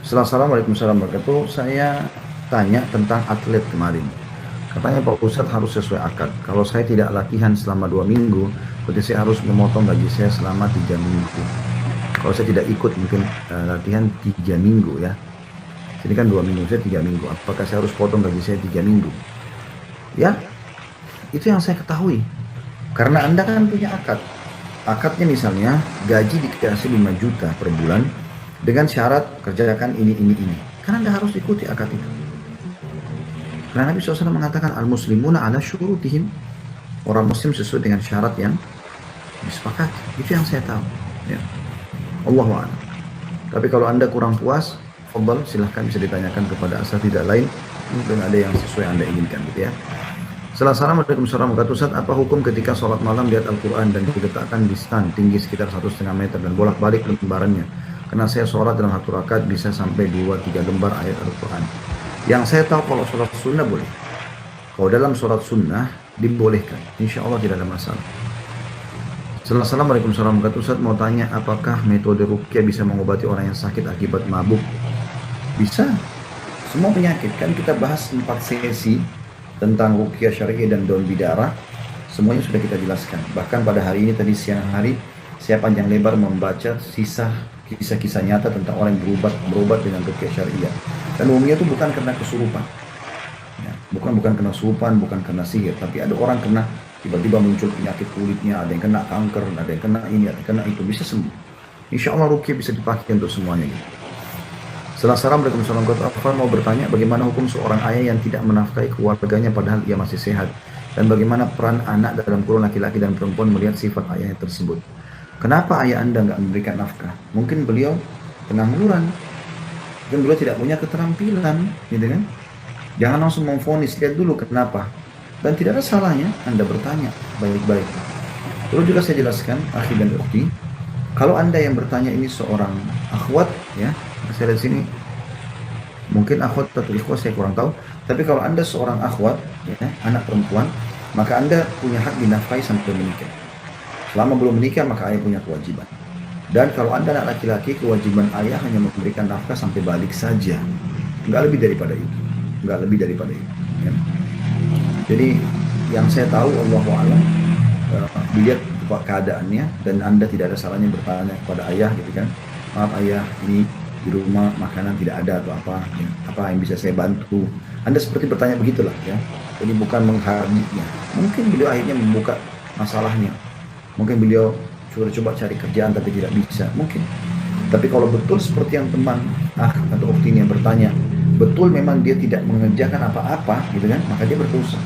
Assalamualaikum warahmatullahi wabarakatuh. Saya tanya tentang atlet kemarin. Katanya Pak Ustadz harus sesuai akad. Kalau saya tidak latihan selama 2 minggu, berarti saya harus memotong gaji saya selama 3 minggu. Kalau saya tidak ikut mungkin latihan 3 minggu ya. Jadi kan 2 minggu, saya 3 minggu. Apakah saya harus potong gaji saya 3 minggu? Ya, itu yang saya ketahui. Karena Anda kan punya akad. Akadnya misalnya gaji dikasih 5 juta per bulan dengan syarat kerjakan ini. Karena Anda harus ikuti akad itu. Karena Nabi SAW mengatakan al-muslimuna ala syurutihim. Orang muslim sesuai dengan syarat yang disepakati. Itu yang saya tahu. Ya. Allahu a'lam. Tapi kalau Anda kurang puas, fadhal, silahkan bisa ditanyakan kepada asatidz lain. Mungkin ada yang sesuai Anda inginkan gitu ya. Assalamualaikum warahmatullahi wabarakatuh. Apa hukum ketika sholat malam lihat Al-Quran dan diletakkan di stand tinggi sekitar 1,5 meter dan bolak-balik lembarannya? Karena saya sholat dalam 1 rakaat bisa sampai 2-3 lembar ayat Al-Quran. Yang saya tahu kalau sholat sunnah boleh. Kalau dalam sholat sunnah dibolehkan. Insya Allah tidak ada masalah. Assalamualaikum warahmatullahi wabarakatuh. Ustaz mau tanya, apakah metode ruqyah bisa mengobati orang yang sakit akibat mabuk? Bisa. Semua penyakit. Kan kita bahas 4 sesi tentang ruqyah syar'i dan daun bidara. Semuanya sudah kita jelaskan. Bahkan pada hari ini tadi siang hari saya panjang lebar membaca kisah-kisah nyata tentang orang yang berobat dengan ruqyah syariah. Dan umumnya itu bukan karena kesurupan. Ya, bukan karena kesurupan, bukan karena sihir, tapi ada orang kena tiba-tiba muncul penyakit kulitnya, ada yang kena kanker, ada yang kena ini, ada yang kena itu, bisa sembuh. Insya Allah ruqyah bisa dipakai untuk semuanya gitu. Assalamualaikum warahmatullahi wabarakatuh. Mau bertanya bagaimana hukum seorang ayah yang tidak menafkahi keluarganya padahal ia masih sehat, dan bagaimana peran anak dalam kurun laki-laki dan perempuan melihat sifat ayahnya tersebut. Kenapa ayah Anda nggak memberikan nafkah? Mungkin beliau pengangguran, mungkin beliau tidak punya keterampilan, gitu kan? Jangan langsung memvonis, lihat dulu kenapa. Dan tidak ada salahnya Anda bertanya baik-baik. Perlu juga saya jelaskan, akhi dan ukhti, kalau Anda yang bertanya ini seorang akhwat, ya, saya lihat sini, mungkin akhwat atau ikhwah saya kurang tahu, tapi kalau Anda seorang akhwat, ya, anak perempuan, maka Anda punya hak dinafkahi sampai menikah. Selama belum menikah, maka ayah punya kewajiban. Dan kalau Anda anak laki-laki, kewajiban ayah hanya memberikan nafkah sampai balik saja, nggak lebih daripada itu, ya. Jadi yang saya tahu, Allahu a'lam, dilihat keadaannya, dan Anda tidak ada salahnya bertanya kepada ayah gitu kan, maaf ayah, ini di rumah makanan tidak ada atau apa, ya, apa yang bisa saya bantu. Anda seperti bertanya begitulah ya. Jadi bukan menghardinya. Mungkin beliau akhirnya membuka masalahnya. Mungkin beliau sudah coba cari kerjaan tapi tidak bisa. Mungkin. Tapi kalau betul seperti yang teman atau ukhti ini yang bertanya, betul memang dia tidak mengerjakan apa-apa gitu kan, maka dia berdosa.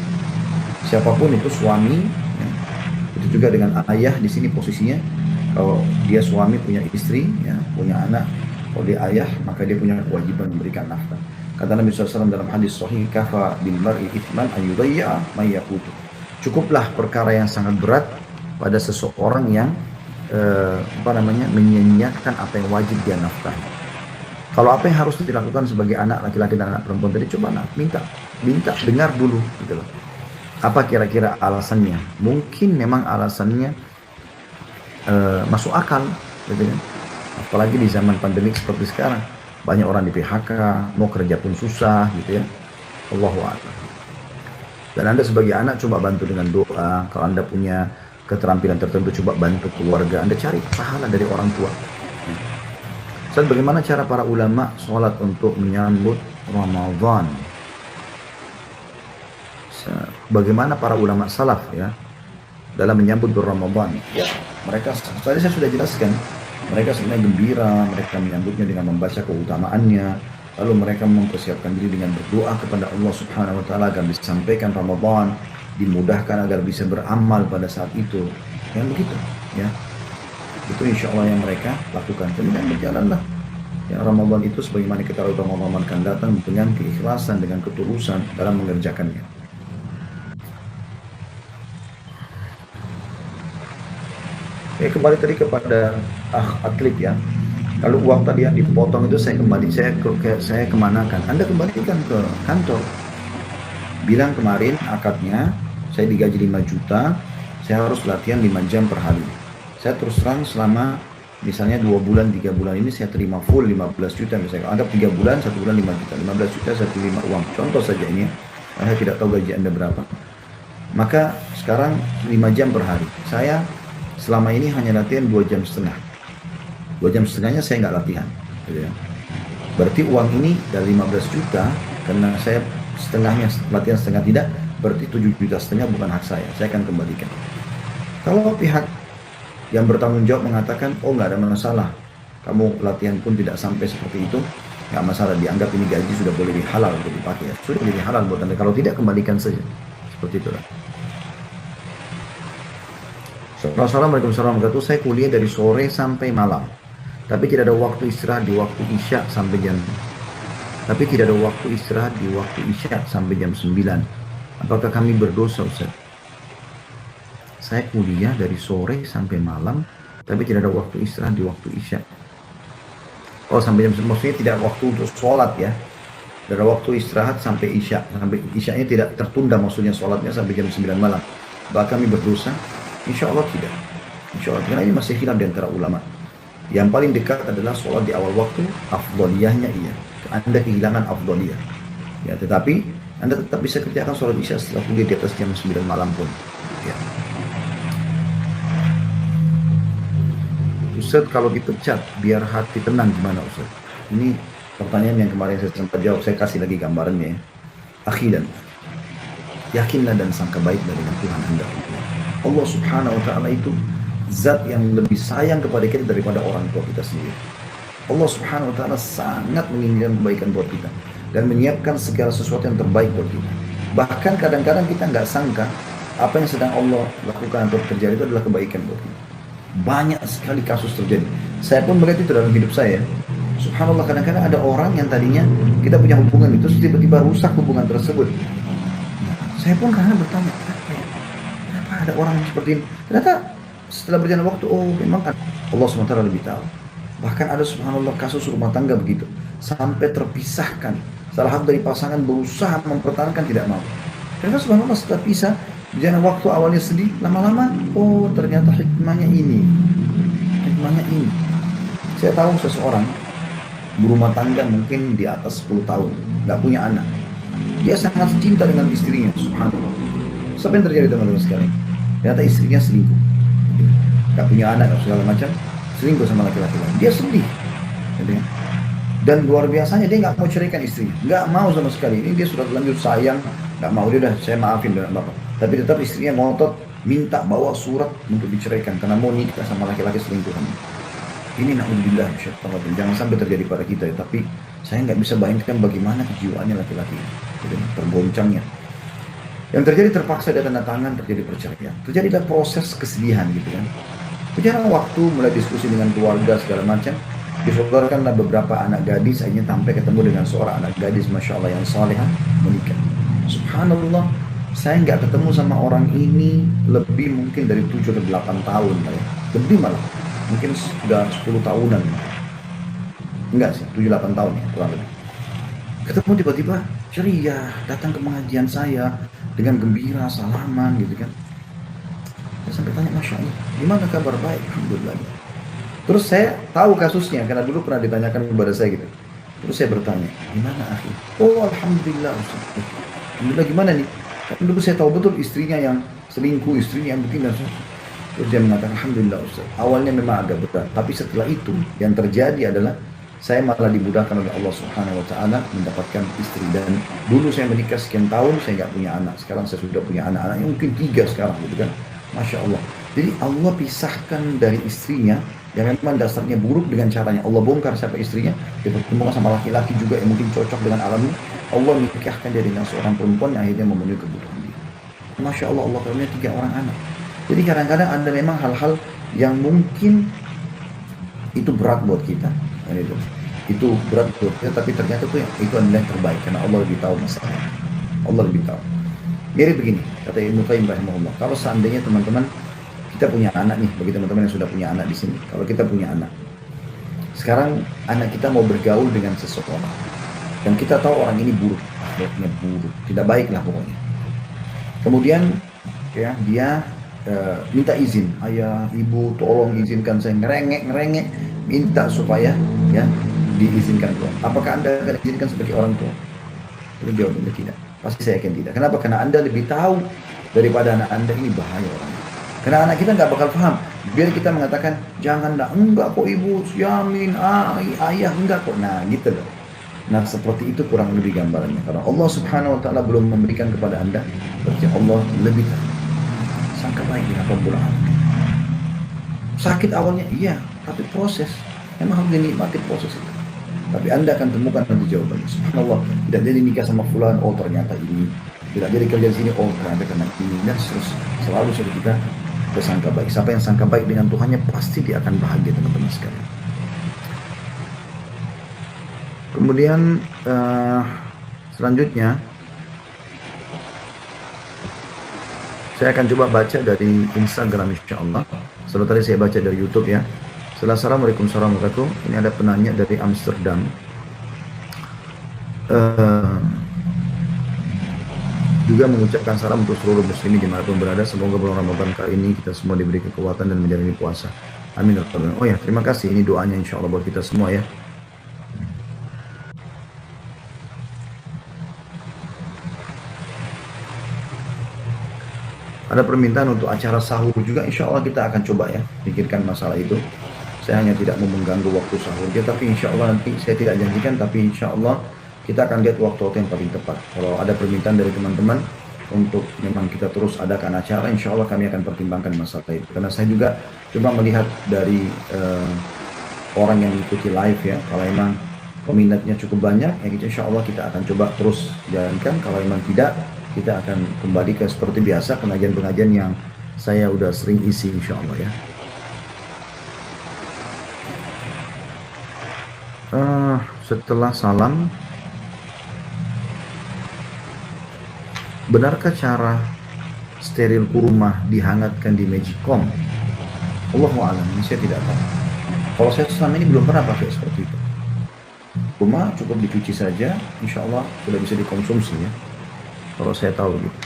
Siapapun itu suami, ya, itu juga dengan ayah di sini posisinya. Kalau dia suami punya istri, ya, punya anak, kalau dia ayah, maka dia punya kewajiban memberikan nafkah. Kata Nabi SAW dalam hadis sahih, kafa bil mar'i ithman an yudayya ma yaqutu. Cukuplah perkara yang sangat berat pada seseorang yang menyanyiakan apa yang wajib dia nafkah. Kalau apa yang harus dilakukan sebagai anak laki-laki dan anak perempuan tadi, coba minta dengar dulu gitu loh. Apa kira-kira alasannya? Mungkin memang alasannya masuk akal, gitu kan? Apalagi di zaman pandemik seperti sekarang, banyak orang di PHK, mau kerja pun susah, gitu ya. Allahu a'lam. Dan Anda sebagai anak coba bantu dengan doa. Kalau Anda punya keterampilan tertentu, coba bantu keluarga. Anda cari pahala dari orang tua. Ustaz, bagaimana cara para ulama sholat untuk menyambut Ramadan? Bagaimana para ulama salaf ya dalam menyambut Ramadan? Ya, mereka tadi saya sudah jelaskan. Mereka sebenarnya gembira, mereka menyambutnya dengan membaca keutamaannya, lalu mereka mempersiapkan diri dengan berdoa kepada Allah Subhanahu wa taala agar disampaikan Ramadan, dimudahkan agar bisa beramal pada saat itu. Yang begitu, ya. Itu insya Allah yang mereka lakukan. Kemudian berjalanlah. Ya, Ramadan itu sebagaimana kita tahu, Ramadan akan datang dengan keikhlasan, dengan ketulusan dalam mengerjakannya. Kembali tadi kepada atlet ya. Kalau uang tadi yang dipotong itu saya kemanakan? Anda kembalikan ke kantor. Bilang kemarin akadnya saya digaji 5 juta, saya harus latihan 5 jam per hari. Saya terus terang selama misalnya 2 bulan, 3 bulan ini saya terima full 15 juta misalnya. Anggap 3 bulan, 1 bulan 5 juta. 15 juta saya terima uang. Contoh saja ini, saya tidak tahu gaji Anda berapa. Maka sekarang 5 jam per hari. Saya selama ini hanya latihan 2 jam setengah. 2 jam setengahnya saya nggak latihan. Gitu ya. Berarti uang ini dari 15 juta, karena saya setengahnya latihan setengah tidak, berarti 7 juta setengah bukan hak saya akan kembalikan. Kalau pihak yang bertanggung jawab mengatakan, oh nggak ada masalah, kamu latihan pun tidak sampai seperti itu, nggak masalah, dianggap ini gaji sudah boleh halal untuk dipakai, ya. Sudah jadi halal buat Anda, kalau tidak kembalikan saja, seperti itulah. Assalamualaikum warahmatullahi wabarakatuh. Saya kuliah dari sore sampai malam, tapi tidak ada waktu istirahat di waktu isya sampai jam 9. Apakah kami berdosa, Ustaz? Saya kuliah dari sore sampai malam, tapi tidak ada waktu istirahat di waktu isya. Oh, sampai jam 9, maksudnya tidak waktu untuk sholat ya. Tidak ada waktu istirahat sampai isya. Sampai isyanya tidak tertunda, maksudnya sholatnya sampai jam 9 malam. Apakah kami berdosa? Insya Allah tidak. Insya Allah, karena ini masih khilaf di antara ulama. Yang paling dekat adalah sholat di awal waktu, afdoliyahnya iya. Anda kehilangan afdoliyah. Ya, tetapi Anda tetap bisa kerjakan sholat isya setelah kuliah di atas jam 9 malam pun. Ya. Ustaz, kalau dipecat biar hati tenang gimana Ustaz? Ini pertanyaan yang kemarin saya sempat jawab, saya kasih lagi gambarannya ya. Akhidan, yakinlah dan sangka baik dari Tuhan Anda. Allah Subhanahu wa Ta'ala itu zat yang lebih sayang kepada kita daripada orang tua kita sendiri. Allah Subhanahu wa Ta'ala sangat menginginkan kebaikan buat kita dan menyiapkan segala sesuatu yang terbaik buat kita. Bahkan kadang-kadang kita nggak sangka apa yang sedang Allah lakukan atau terjadi itu adalah kebaikan buat kita. Banyak sekali kasus terjadi. Saya pun melihat itu dalam hidup saya. Subhanallah, kadang-kadang ada orang yang tadinya kita punya hubungan itu tiba-tiba rusak hubungan tersebut. Saya pun kadang bertanya, kenapa ada orang seperti ini? Ternyata setelah berjalan waktu, oh memang kan Allah SWT lebih tahu. Bahkan ada subhanallah kasus rumah tangga begitu, sampai terpisahkan. Salah satu dari pasangan berusaha mempertahankan, tidak mau. Ternyata subhanallah setelah pisah, berjalan waktu awalnya sedih, lama-lama, oh ternyata hikmahnya ini. Hikmahnya ini. Saya tahu seseorang berumah tangga mungkin di atas 10 tahun, nggak punya anak. Dia sangat cinta dengan istrinya, subhanallah. Apa yang terjadi teman-teman sekalian? Ternyata istrinya selingkuh. Nggak punya anak, segala macam. Selingkuh sama laki-laki lain. Dia sedih. Dan luar biasanya dia nggak mau ceraikan istrinya. Nggak mau sama sekali. Ini dia sudah terlanjur sayang. Nggak mau, dia udah saya maafin dengan bapak. Tapi tetap istrinya ngotot minta bawa surat untuk diceraikan karena mau nikah sama laki-laki selingkuhan. Ini na'udzubillah, jangan sampai terjadi pada kita ya. Tapi saya nggak bisa bayangkan bagaimana kejiwaannya laki-laki tergoncangnya. Yang terjadi terpaksa dia tanda tangan, terjadi perceraian. Terjadilah proses kesedihan gitu kan. Berjalan waktu, mulai diskusi dengan keluarga segala macam. Disaudarakanlah beberapa anak gadis, akhirnya sampai ketemu dengan seorang anak gadis, masya Allah yang salehah, menikah. Subhanallah, saya nggak ketemu sama orang ini lebih mungkin dari 7 atau 8 tahun lah ya. Lebih malah, mungkin sudah 10 tahunan. Enggak sih, 7-8 tahun ya kurang lebih. Ketemu tiba-tiba ceria, datang ke pengajian saya dengan gembira, salaman gitu kan. Saya sampai tanya, masya Allah, gimana kabar? Baik, alhamdulillah. Terus saya tahu kasusnya karena dulu pernah ditanyakan kepada saya gitu. Terus saya bertanya, gimana akhi? Oh alhamdulillah Ustaz. Alhamdulillah gimana nih? Karena dulu saya tahu betul istrinya yang selingkuh, istrinya yang begini dan terus dia mengatakan, alhamdulillah Ustaz. Awalnya memang agak berat, tapi setelah itu yang terjadi adalah saya malah dimudahkan oleh Allah Subhanahu wa Ta'ala mendapatkan istri. Dan dulu saya menikah sekian tahun, saya nggak punya anak. Sekarang saya sudah punya anak-anaknya mungkin 3 sekarang gitu kan. Masya Allah. Jadi Allah pisahkan dari istrinya yang memang dasarnya buruk dengan caranya. Allah bongkar siapa istrinya, dia bertemu sama laki-laki juga yang mungkin cocok dengan alamnya. Allah nikahkan dia dengan seorang perempuan yang akhirnya memenuhi kebutuhan dia. Masya Allah, Allah karunia 3 orang anak. Jadi kadang-kadang ada memang hal-hal yang mungkin itu berat buat kita. Itu berat buat kita, tapi ternyata itu adalah yang terbaik karena Allah lebih tahu masalah. Allah lebih tahu. Jadi begini, kata Ibnu Qayyim rahimahullah, kalau seandainya teman-teman kita punya anak nih, bagi teman-teman yang sudah punya anak di sini, kalau kita punya anak, Sekarang anak kita mau bergaul dengan seseorang, dan kita tahu orang ini buruk, akhlaknya buruk, tidak baik lah pokoknya. Kemudian ya dia minta izin, ayah, ibu, tolong izinkan saya, ngerengek, minta supaya ya diizinkan keluar. Apakah Anda akan izinkan sebagai orang tua? Itu jawabannya tidak. Pasti saya yakin tidak. Kenapa? Karena Anda lebih tahu daripada anak Anda ini bahaya orang. Karena anak kita nggak bakal paham. Biar kita mengatakan, jangan enggak kok ibu, yamin, ayah, enggak kok. Nah gitu loh. Nah seperti itu kurang lebih gambarannya. Karena Allah subhanahu wa ta'ala belum memberikan kepada Anda, berarti Allah lebih tahu. Sangka baik dengan Rabbul Alamin. Sakit awalnya, iya, tapi proses. Memang harus dinikmati proses itu. Tapi Anda akan temukan nanti jawabannya. Subhanallah, tidak jadi nikah sama fulan, oh ternyata ini. Tidak jadi kerja di sini, oh ternyata karena ini. Dan selalu sudah kita bersangka baik. Siapa yang sangka baik dengan Tuhannya, pasti dia akan bahagia, teman-teman sekalian. Kemudian selanjutnya saya akan coba baca dari Instagram insyaAllah. Setelah tadi saya baca dari YouTube ya. Assalamualaikum warahmatullahi wabarakatuh. Ini ada penanya dari Amsterdam. Juga mengucapkan salam untuk seluruh muslimin dimanapun berada. Semoga bulan Ramadan kali ini kita semua diberi kekuatan dan menjalani puasa. Amin. Oh ya, terima kasih. Ini doanya insyaAllah buat kita semua ya. Ada permintaan untuk acara sahur juga, insya Allah kita akan coba ya, pikirkan masalah itu. Saya hanya tidak mau mengganggu waktu sahur dia, tapi insya Allah nanti saya tidak janjikan, tapi insya Allah kita akan lihat waktu-waktu yang paling tepat. Kalau ada permintaan dari teman-teman untuk memang kita terus adakan acara, insya Allah kami akan pertimbangkan masalah itu. Karena saya juga coba melihat dari orang yang mengikuti live ya, kalau emang peminatnya cukup banyak, ya gitu, insya Allah kita akan coba terus jalankan. Kalau emang tidak, kita akan kembali ke seperti biasa pengajian-pengajian yang saya udah sering isi insya Allah ya. Setelah salam, benarkah cara steril kurma dihangatkan di magicom? Allahu a'lam, saya tidak tahu. Kalau saya selama ini belum pernah pakai seperti itu. Kurma cukup dicuci saja, insya Allah sudah bisa dikonsumsi ya. Kalau saya tahu gitu.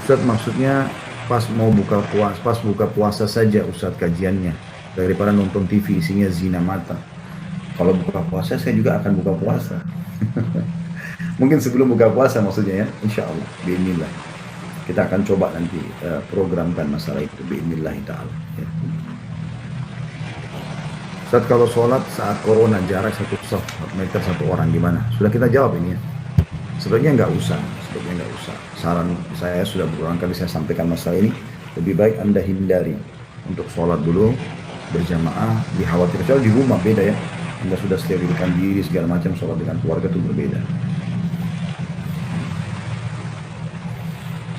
Ustaz, maksudnya pas buka puasa saja Ustaz kajiannya, daripada nonton TV isinya zina mata. Kalau buka puasa saya juga akan buka puasa. Mungkin sebelum buka puasa maksudnya ya, insya Allah, bi'inillah. Kita akan coba nanti programkan masalah itu, bi'inillah ta'ala ya. Ustaz, kalau sholat saat corona jarak 1 meter 1 orang gimana? Sudah kita jawab ini ya. Sebenarnya nggak usah. Saran saya sudah berulang kali saya sampaikan masalah ini. Lebih baik Anda hindari untuk sholat dulu berjamaah, dikhawatir. Kecuali di rumah beda ya. Anda sudah sterilkan diri segala macam, sholat dengan keluarga itu berbeda.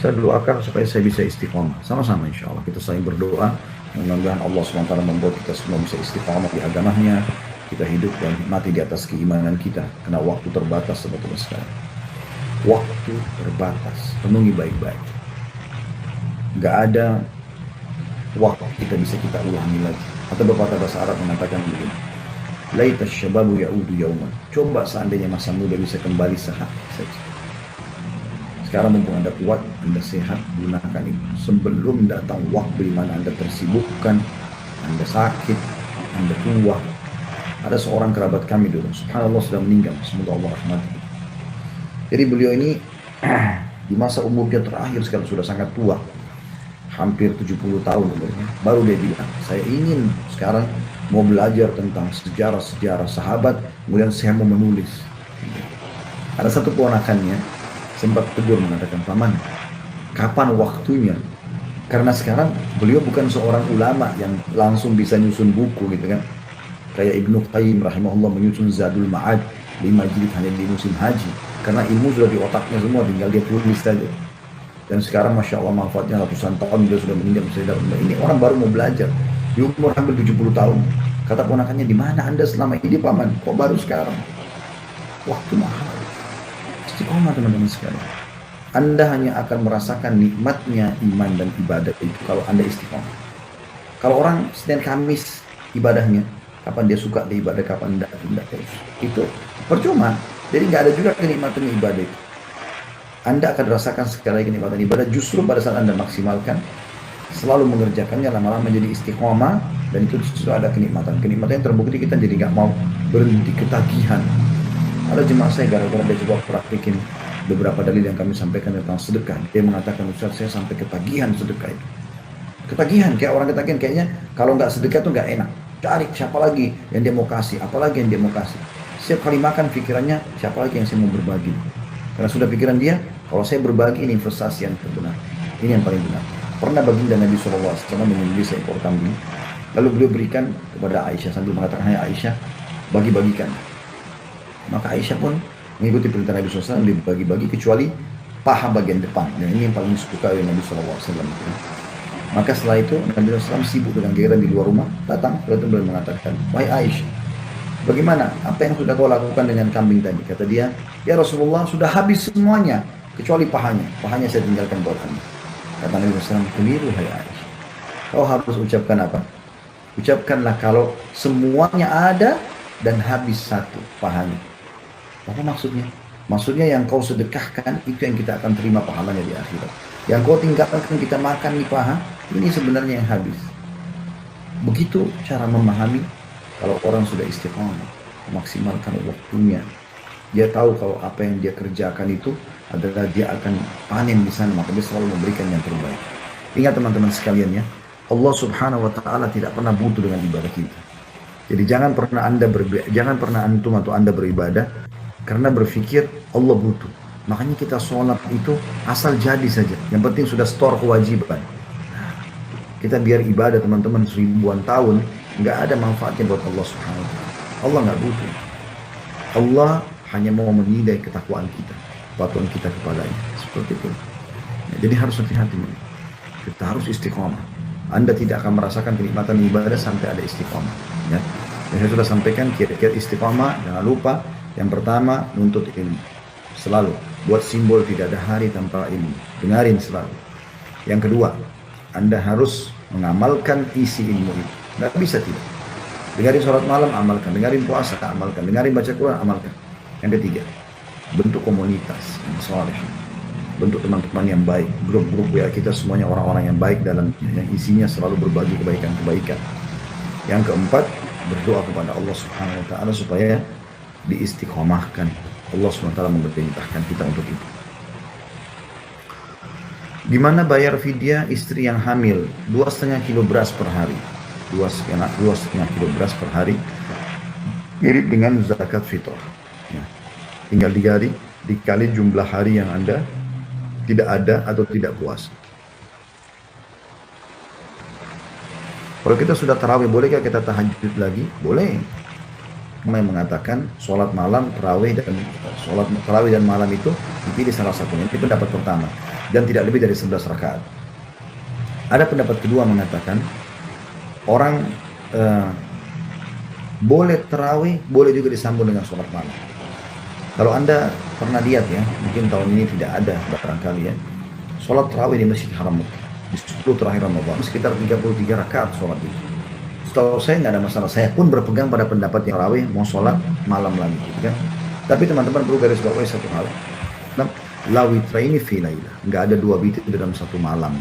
Saya doakan supaya saya bisa istiqomah. Sama-sama insya Allah kita saling berdoa. Mudah-mudahan Allah SWT membuat kita semua bisa istiqamah di agamanya, kita hidup dan mati di atas keimanan kita, karena waktu terbatas sebetulnya sekarang. Waktu terbatas, penuhi baik-baik. Gak ada waktu kita ulangi lagi. Atau pepatah bahasa Arab mengatakan begini, Laita syababu ya'udu yauman. Coba seandainya masa muda bisa kembali sehari saja. Sekarang mumpung Anda kuat, Anda sehat, gunakan itu. Sebelum datang waktu di mana Anda tersibukkan, Anda sakit, Anda tua. Ada seorang kerabat kami dulu, subhanallah sudah meninggal, semoga Allah rahmati. Jadi beliau ini di masa umurnya terakhir sekarang sudah sangat tua, hampir 70 tahun umurnya. Baru dia bilang, saya ingin sekarang mau belajar tentang sejarah-sejarah sahabat, kemudian saya mau menulis. Ada satu ponakannya sempat tegur mengatakan, paman, kapan waktunya? Karena sekarang beliau bukan seorang ulama yang langsung bisa nyusun buku gitu kan. Kayak Ibnu Qayyim rahimahullah menyusun Zadul Ma'ad 5 jilid hanya di musim haji. Karena ilmu sudah di otaknya semua, tinggal dia tulis saja. Dan sekarang Masya Allah manfaatnya ratusan tahun dia sudah meninggal. Ini orang baru mau belajar di umur hampir 70 tahun. Kata ponakannya, di mana Anda selama ini paman? Kok baru sekarang? Waktu mahal. Istiqomah teman-teman sekalian. Anda hanya akan merasakan nikmatnya iman dan ibadah itu kalau Anda istiqomah. Kalau orang Senin Kamis ibadahnya, kapan dia suka dia ibadah, kapan tidak terus, itu percuma. Jadi nggak ada juga kenikmatan ibadah itu. Anda akan rasakan sekali lagi kenikmatan ibadah justru pada saat Anda maksimalkan, selalu mengerjakannya, lama-lama jadi istiqomah, dan itu justru ada kenikmatan. Kenikmatan yang terbukti kita jadi nggak mau berhenti, ketagihan. Ada jemaah saya gara-gara dia coba praktikin beberapa dalil yang kami sampaikan tentang sedekah. Dia mengatakan, Ustaz, saya sampai ketagihan sedekah itu. Ketagihan, kayak orang ketagihan, kayaknya kalau nggak sedekah tuh nggak enak. Cari siapa lagi yang dia mau kasih, apalagi yang dia mau kasih. Setiap kali makan pikirannya, siapa lagi yang saya mau berbagi. Karena sudah pikiran dia, kalau saya berbagi ini investasi yang terbenar. Ini yang paling benar. Pernah baginda Nabi SAW menyembelih seekor kambing. Lalu beliau berikan kepada Aisyah sambil mengatakan, hai Aisyah, bagi-bagikan. Maka Aisyah pun mengikuti perintah Nabi SAW, dia bagi-bagi kecuali paha bagian depan. Dan ini yang paling disuka oleh Nabi SAW. Maka setelah itu Nabi SAW sibuk dengan giliran di luar rumah, datang, lalu itu beliau mengatakan, wahai Aisyah, bagaimana? Apa yang sudah kau lakukan dengan kambing tadi? Kata dia, ya Rasulullah, sudah habis semuanya, kecuali pahanya. Pahanya saya tinggalkan buat Anda. Kata Nabi SAW, keliru hai Aisyah. Kau harus ucapkan apa? Ucapkanlah kalau semuanya ada dan habis satu pahanya. Apa maksudnya? Maksudnya yang kau sedekahkan itu yang kita akan terima pahalanya di akhirat. Yang kau tinggalkan kita makan di paha, ini sebenarnya yang habis. Begitu cara memahami kalau orang sudah istiqomah, maksimalkan waktunya. Dia tahu kalau apa yang dia kerjakan itu adalah dia akan panen di sana, maka dia selalu memberikan yang terbaik. Ingat teman-teman sekalian ya, Allah Subhanahu wa taala tidak pernah butuh dengan ibadah kita. Jadi jangan pernah antum atau Anda beribadah karena berpikir Allah butuh. Makanya kita sholat itu asal jadi saja. Yang penting sudah store kewajiban. Kita biar ibadah teman-teman ribuan tahun, nggak ada manfaatnya buat Allah Subhanahu wa taala. Allah nggak butuh. Allah hanya mau menilai ketakwaan kita, kepatuhan kita kepadanya. Seperti itu. Ya, jadi harus hati-hati. Kita harus istiqomah. Anda tidak akan merasakan kenikmatan ibadah sampai ada istiqomah. Ya. Dan saya sudah sampaikan kira-kira istiqomah, jangan lupa. Yang pertama, nuntut ilmu. Selalu. Buat simbol tidak ada hari tanpa ilmu. Dengarin selalu. Yang kedua, Anda harus mengamalkan isi ilmu itu. Nggak bisa tidak. Dengarin sholat malam, amalkan. Dengarin puasa, amalkan. Dengarin baca Quran, amalkan. Yang ketiga, bentuk komunitas yang soleh. Bentuk teman-teman yang baik. Grup-grup ya kita semuanya orang-orang yang baik dalamnya. Yang isinya selalu berbagi kebaikan-kebaikan. Yang keempat, berdoa kepada Allah Subhanahu wa taala supaya diistiqomahkan. Allah SWT memerintahkan kita untuk itu. Gimana bayar fidyah istri yang hamil 2,5 kilo beras per hari? 2,5 kilo beras per hari mirip dengan zakat fitrah. Ya. Tinggal dikali jumlah hari yang Anda tidak ada atau tidak puasa. Kalau kita sudah tarawih, bolehkah kita tahajud lagi? Boleh. Yang mengatakan sholat malam, tarawih dan malam itu dipilih salah satunya. Itu pendapat pertama. Dan tidak lebih dari 11 rakaat. Ada pendapat kedua mengatakan orang boleh tarawih, boleh juga disambung dengan sholat malam. Kalau Anda pernah lihat ya, mungkin tahun ini tidak ada barangkali ya, sholat tarawih di Masjid Haram di 10 terakhir Ramadan sekitar 33 rakaat sholat itu. Setahu saya nggak ada masalah. Saya pun berpegang pada pendapat yang tarawih mau sholat malam lagi, gitu kan? Tapi teman-teman perlu garis bawahi satu hal. La witraini fi lailah. Nggak ada 2 witir dalam satu malam.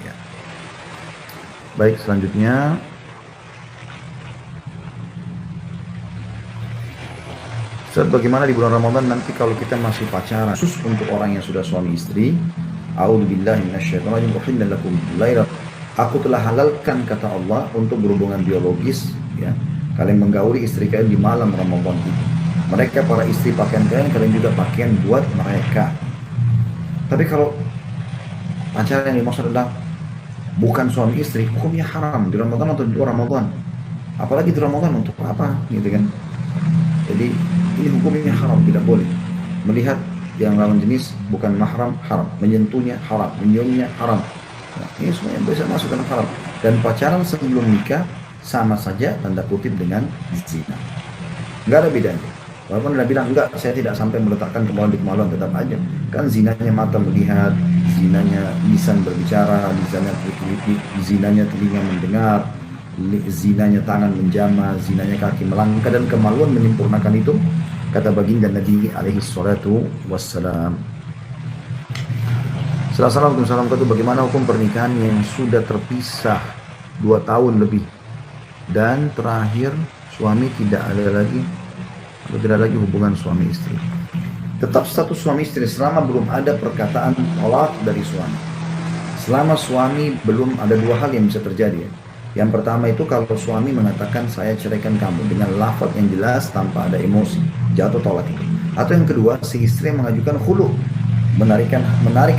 Ya. Baik, selanjutnya. Ustaz, bagaimana di bulan Ramadan nanti kalau kita masih pacaran? Khusus untuk orang yang sudah suami istri. A'udzubillahi minasyaitonir rajim. Uhilla lakum laila. Aku telah halalkan kata Allah untuk berhubungan biologis, ya. Kalian menggauli istri kalian di malam Ramadan itu. Mereka para istri pakaian kalian juga pakaian buat mereka. Tapi kalau pacaran yang dimaksud adalah bukan suami istri, hukumnya haram di Ramadan atau di luar Ramadan. Apalagi di Ramadan untuk apa, gitu kan? Jadi ini hukumnya haram, tidak boleh. Melihat yang lawan jenis bukan mahram, haram. Menyentuhnya haram, menyiumnya haram. Nah, ini semua yang bisa masuk dalam haram. Dan pacaran sebelum nikah sama saja tanda kutip dengan zina. Nggak ada bedanya. Walaupun Nabi bilang enggak, saya tidak sampai meletakkan kemaluan di kemaluan, tetap aja. Kan zinanya mata melihat, zinanya lisan berbicara, zinanya telinga mendengar, zinanya tangan menjamah, zinanya kaki melangkah, dan kemaluan menyempurnakan itu, kata baginda Nabi alaihi salatu wassalam. Assalamualaikum warahmatullahi wabarakatuh. Bagaimana hukum pernikahan yang sudah terpisah 2 tahun lebih dan terakhir suami tidak ada lagi hubungan suami istri? Tetap status suami istri selama belum ada perkataan tolak dari suami. Selama suami belum, ada 2 hal yang bisa terjadi ya. Yang pertama itu kalau suami mengatakan saya ceraikan kamu dengan lafaz yang jelas tanpa ada emosi, jatuh tolak itu. Atau yang kedua, si istri mengajukan khulu, menarik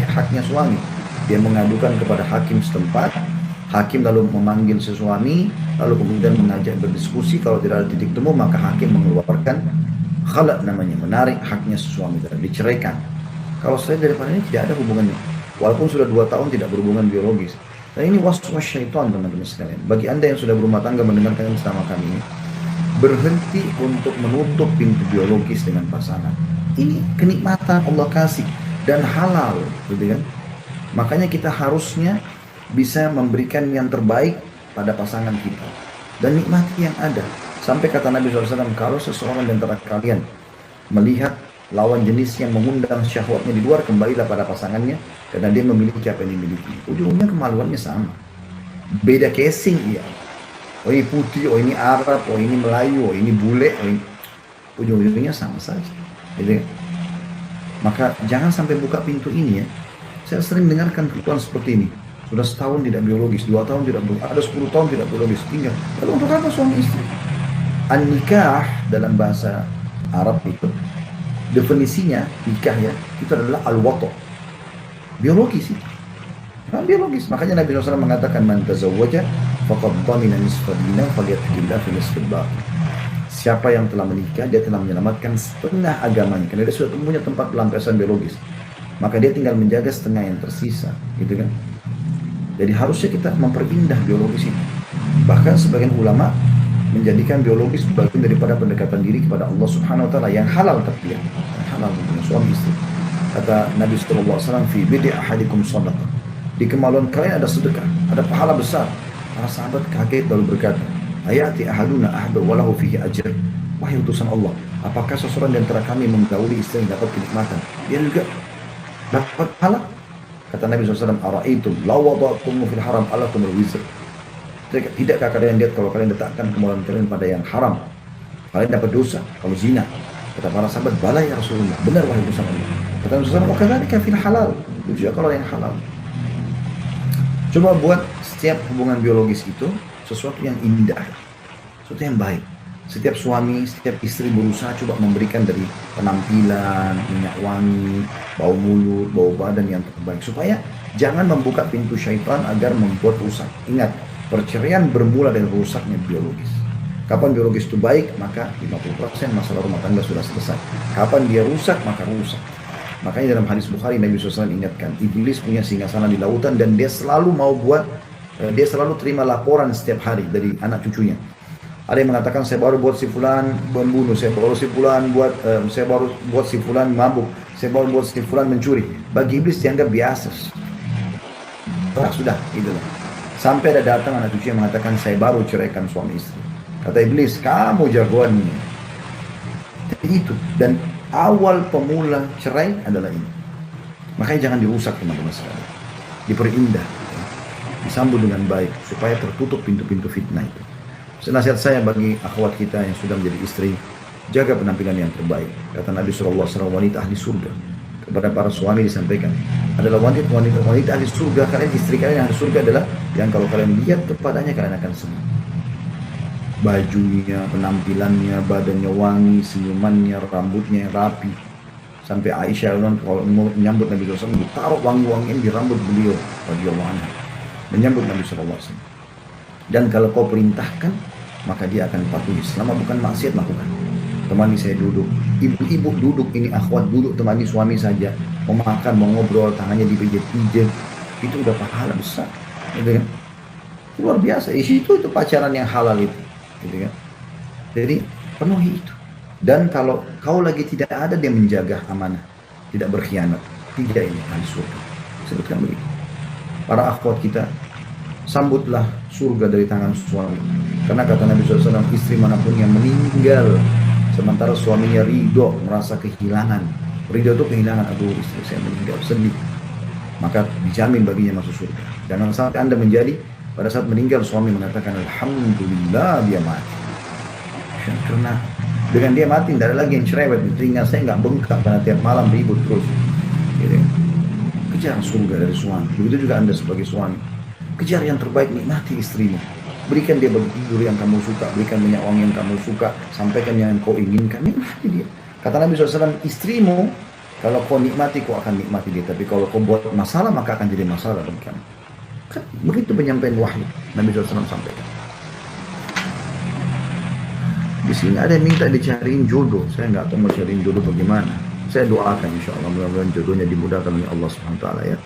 haknya suami. Dia mengadukan kepada hakim setempat, hakim lalu memanggil si suami, lalu kemudian mengajak berdiskusi. Kalau tidak ada titik temu, maka hakim mengeluarkan khala namanya, menarik haknya si suami dan diceraikan. Kalau saya daripada ini tidak ada hubungannya, walaupun sudah 2 tahun tidak berhubungan biologis. Dan ini was-was syaitan teman-teman sekalian. Bagi anda yang sudah berumah tangga mendengarkan bersama kami ini, berhenti untuk menutup pintu biologis dengan pasangan. Ini kenikmatan Allah kasih dan halal, gitu kan? Makanya kita harusnya bisa memberikan yang terbaik pada pasangan kita dan nikmati yang ada. Sampai kata Nabi SAW, kalau seseorang di antara kalian melihat lawan jenis yang mengundang syahwatnya di luar, kembalilah pada pasangannya, karena dia memiliki apa yang dimiliki. Ujungnya kemaluannya sama, beda casing iya. Oh ini putih, oh ini Arab, oh ini Melayu, oh ini bule, oh ini... ujung-ujungnya sama saja. Jadi, maka jangan sampai buka pintu ini ya. Saya sering dengarkan keluhan seperti ini. Sudah setahun tidak biologis, 2 tahun tidak biologis, ada 10 tahun tidak biologis, tinggal. Lalu untuk apa suami istri? An-nikah dalam bahasa Arab itu, definisinya nikah ya, itu adalah al-wata', biologis itu. Nah, biologis. Makanya Nabi SAW mengatakan, man tazawwaja faqad dhamina nisfa dinah falyattaqillah fi nisfil baqi. Siapa yang telah menikah, dia telah menyelamatkan setengah agamanya, karena dia sudah punya tempat pelampiasan biologis. Maka dia tinggal menjaga setengah yang tersisa, gitu kan? Jadi harusnya kita memperindah biologis itu. Bahkan sebagian ulama menjadikan biologis bagian daripada pendekatan diri kepada Allah Subhanahu wa taala yang halal, tapi yang halal dengan suami istri. Kata Nabi sallallahu alaihi wasallam, fi bid'i ahadikum shadaqah. Di kemaluan kalian ada sedekah, ada pahala besar. Para sahabat kaget lalu berkata, ayati ahaduna ahba walahu fihi ajr. Wahai utusan Allah, apakah seseorang di antara kami menggauli istri yang dapat kenikmatan, dia juga dapat pahala? Kata Nabi SAW, ara'aitum law wada'tumu fil haram alakumul wizr. Tidakkah kalian lihat kalau kalian letakkan kemaluan kalian pada yang haram, kalian dapat dosa kalau zina? Kata para sahabat, bala ya Rasulullah, benar wahai utusan Allah. Kata Nabi SAW, wakadzalika fil halal, juga kalau yang halal. Coba buat setiap hubungan biologis itu sesuatu yang indah, sesuatu yang baik. Setiap suami, setiap istri berusaha coba memberikan dari penampilan, minyak wangi, bau mulut, bau badan yang terbaik, supaya jangan membuka pintu syaitan agar membuat rusak. Ingat, perceraian bermula dari rusaknya biologis. Kapan biologis itu baik, maka 50% masalah rumah tangga sudah selesai. Kapan dia rusak, maka rusak. Makanya dalam hadis Bukhari, Nabi SAW ingatkan, iblis punya singgasana di lautan dan dia selalu dia selalu terima laporan setiap hari dari anak cucunya. Ada yang mengatakan, saya baru buat si fulan membunuh, saya baru buat si fulan mabuk, saya baru buat si fulan mencuri. Bagi iblis dianggap biasa. Sudah, itulah. Sampai ada datang anak cucu yang mengatakan, saya baru ceraikan suami istri. Kata iblis, kamu jagoannya. Itu. Dan awal pemula cerai adalah ini. Makanya jangan dirusak teman-teman sekalian. Diperindah. Disambut dengan baik. Supaya tertutup pintu-pintu fitnah itu. Nasihat saya bagi akhwat kita yang sudah menjadi istri, jaga penampilan yang terbaik. Kata Nabi SAW, wanita ahli surga. Kepada para suami disampaikan, adalah wanita ahli surga. Kalian, istri kalian yang ahli surga adalah yang kalau kalian lihat kepadanya kalian akan senang. Bajunya, penampilannya, badannya wangi, senyumannya, rambutnya yang rapi. Sampai Aisyah kalau menyambut Nabi SAW, ditaruh wangi-wangian di rambut beliau, radhiyallahu anha, menyambut Nabi SAW. Dan kalau kau perintahkan, maka dia akan patuhi. Selama bukan maksiat, lakukan. Temani saya duduk, ibu-ibu duduk, ini akhwat duduk, temani suami saja, mau makan, mau ngobrol, tangannya dipijat-pijat, itu udah pahala besar, gitu kan? Luar biasa. Itu pacaran yang halal itu, gitu kan? Jadi penuhi itu. Dan kalau kau lagi tidak ada, dia menjaga amanah, tidak berkhianat. 3 ini ahli surga. Sebutkan begitu. Para akhwat kita, sambutlah surga dari tangan suami. Karena kata Nabi SAW, istri manapun yang meninggal sementara suaminya ridho, merasa kehilangan. Ridho itu kehilangan, aduh istri saya meninggal, sedih. Maka dijamin baginya masuk surga. Jangan sampai Anda menjadi pada saat meninggal suami mengatakan alhamdulillah dia mati. Karena dengan dia mati tidak ada lagi yang cerewet, telinga saya nggak bengkak karena tiap malam ribut terus. Gitu. Kejar surga dari suami. Begitu juga Anda sebagai suami. Kejar yang terbaik, nikmati istrimu. Berikan dia bagi tidur yang kamu suka, berikan minyak wangi yang kamu suka, sampaikan yang kau inginkan, nikmati dia. Kata Nabi SAW, istrimu, kalau kau nikmati, kau akan nikmati dia. Tapi kalau kau buat masalah, maka akan jadi masalah bagi kamu. Kan begitu penyampaian wahyu Nabi SAW sampaikan. Di sini ada yang minta dicariin jodoh. Saya nggak tahu mau cariin jodoh bagaimana. Saya doakan insya Allah mudah-mudahan jodohnya dimudahkan oleh Allah SWT ya.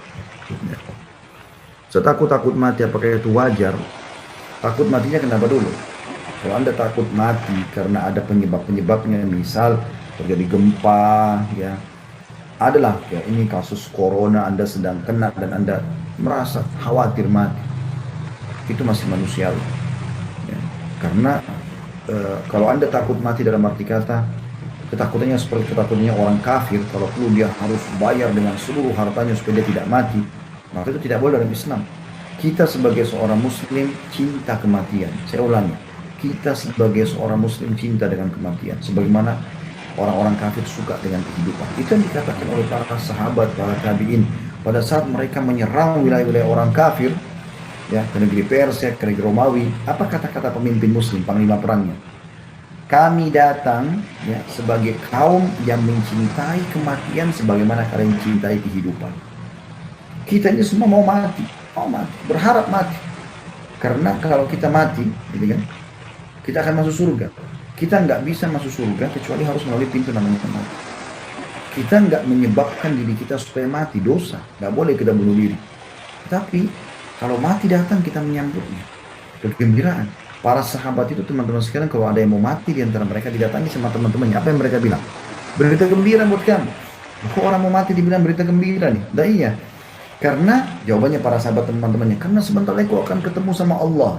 Saya takut mati, apakah itu wajar? Takut matinya kenapa dulu? Kalau Anda takut mati karena ada penyebab-penyebabnya, misal terjadi gempa, ya, adalah ya ini kasus corona, Anda sedang kena dan Anda merasa khawatir mati, itu masih manusiawi. Ya. Karena kalau Anda takut mati dalam arti kata, ketakutannya seperti ketakutannya orang kafir, kalau perlu dia harus bayar dengan seluruh hartanya supaya dia tidak mati, maka itu tidak boleh dalam Islam. Kita sebagai seorang muslim cinta kematian. Saya ulangi, kita sebagai seorang muslim cinta dengan kematian. Sebagaimana orang-orang kafir suka dengan kehidupan. Itu yang dikatakan oleh para sahabat, para tabi'in. Pada saat mereka menyerang wilayah-wilayah orang kafir, ya, ke negeri Persia, ke negeri Romawi, apa kata-kata pemimpin muslim, panglima perangnya? Kami datang ya, sebagai kaum yang mencintai kematian sebagaimana kalian mencintai kehidupan. Kita ini semua mau mati, berharap mati. Karena kalau kita mati, gitu kan, kita akan masuk surga. Kita nggak bisa masuk surga kecuali harus melalui pintu namanya mati. Kita nggak menyebabkan diri kita supaya mati, dosa. Nggak boleh kita bunuh diri. Tapi kalau mati datang, kita menyambutnya. Kegembiraan. Para sahabat itu, teman-teman sekalian, kalau ada yang mau mati di antara mereka, didatangi sama teman-temannya. Apa yang mereka bilang? Berita gembira buat kamu. Kok orang mau mati dibilang berita gembira nih? Dah iya. Karena jawabannya para sahabat teman-temannya, karena sebentar lagi kau akan ketemu sama Allah.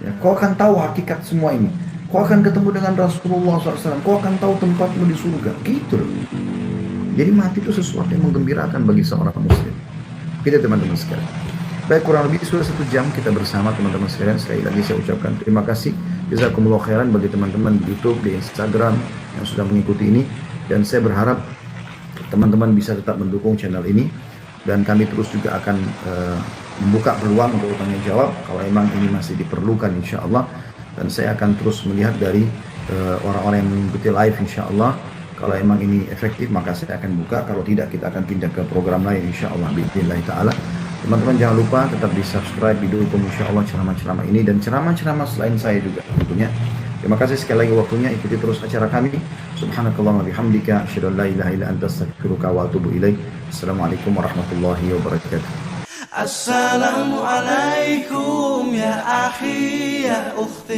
Ya, kau akan tahu hakikat semua ini. Kau akan ketemu dengan Rasulullah SAW. Kau akan tahu tempatmu di surga. Gitu loh. Jadi mati itu sesuatu yang menggembirakan bagi seorang muslim. Gitu teman-teman sekalian. Baik, kurang lebih sudah 1 jam kita bersama teman-teman sekalian. Sekali lagi saya ucapkan terima kasih. Jazakumullah khairan bagi teman-teman di YouTube, di Instagram yang sudah mengikuti ini. Dan saya berharap teman-teman bisa tetap mendukung channel ini. Dan kami terus juga akan membuka peluang untuk tanya jawab kalau memang ini masih diperlukan insya Allah. Dan saya akan terus melihat dari orang-orang yang mengikuti live insya Allah. Kalau memang ini efektif maka saya akan buka. Kalau tidak kita akan pindah ke program lain insya Allah. Bismillah ta'ala. Teman-teman jangan lupa tetap di subscribe, didukung insya Allah ceramah-ceramah ini dan ceramah-ceramah selain saya juga tentunya. Terima kasih sekali lagi waktunya, ikuti terus acara kami. Subhanakallahumma bihamdika, asyhadu an la ilaha illa anta, astaghfiruka wa atubu ilaik. Assalamualaikum warahmatullahi wabarakatuh. Assalamualaikum ya akhi ya ukhti.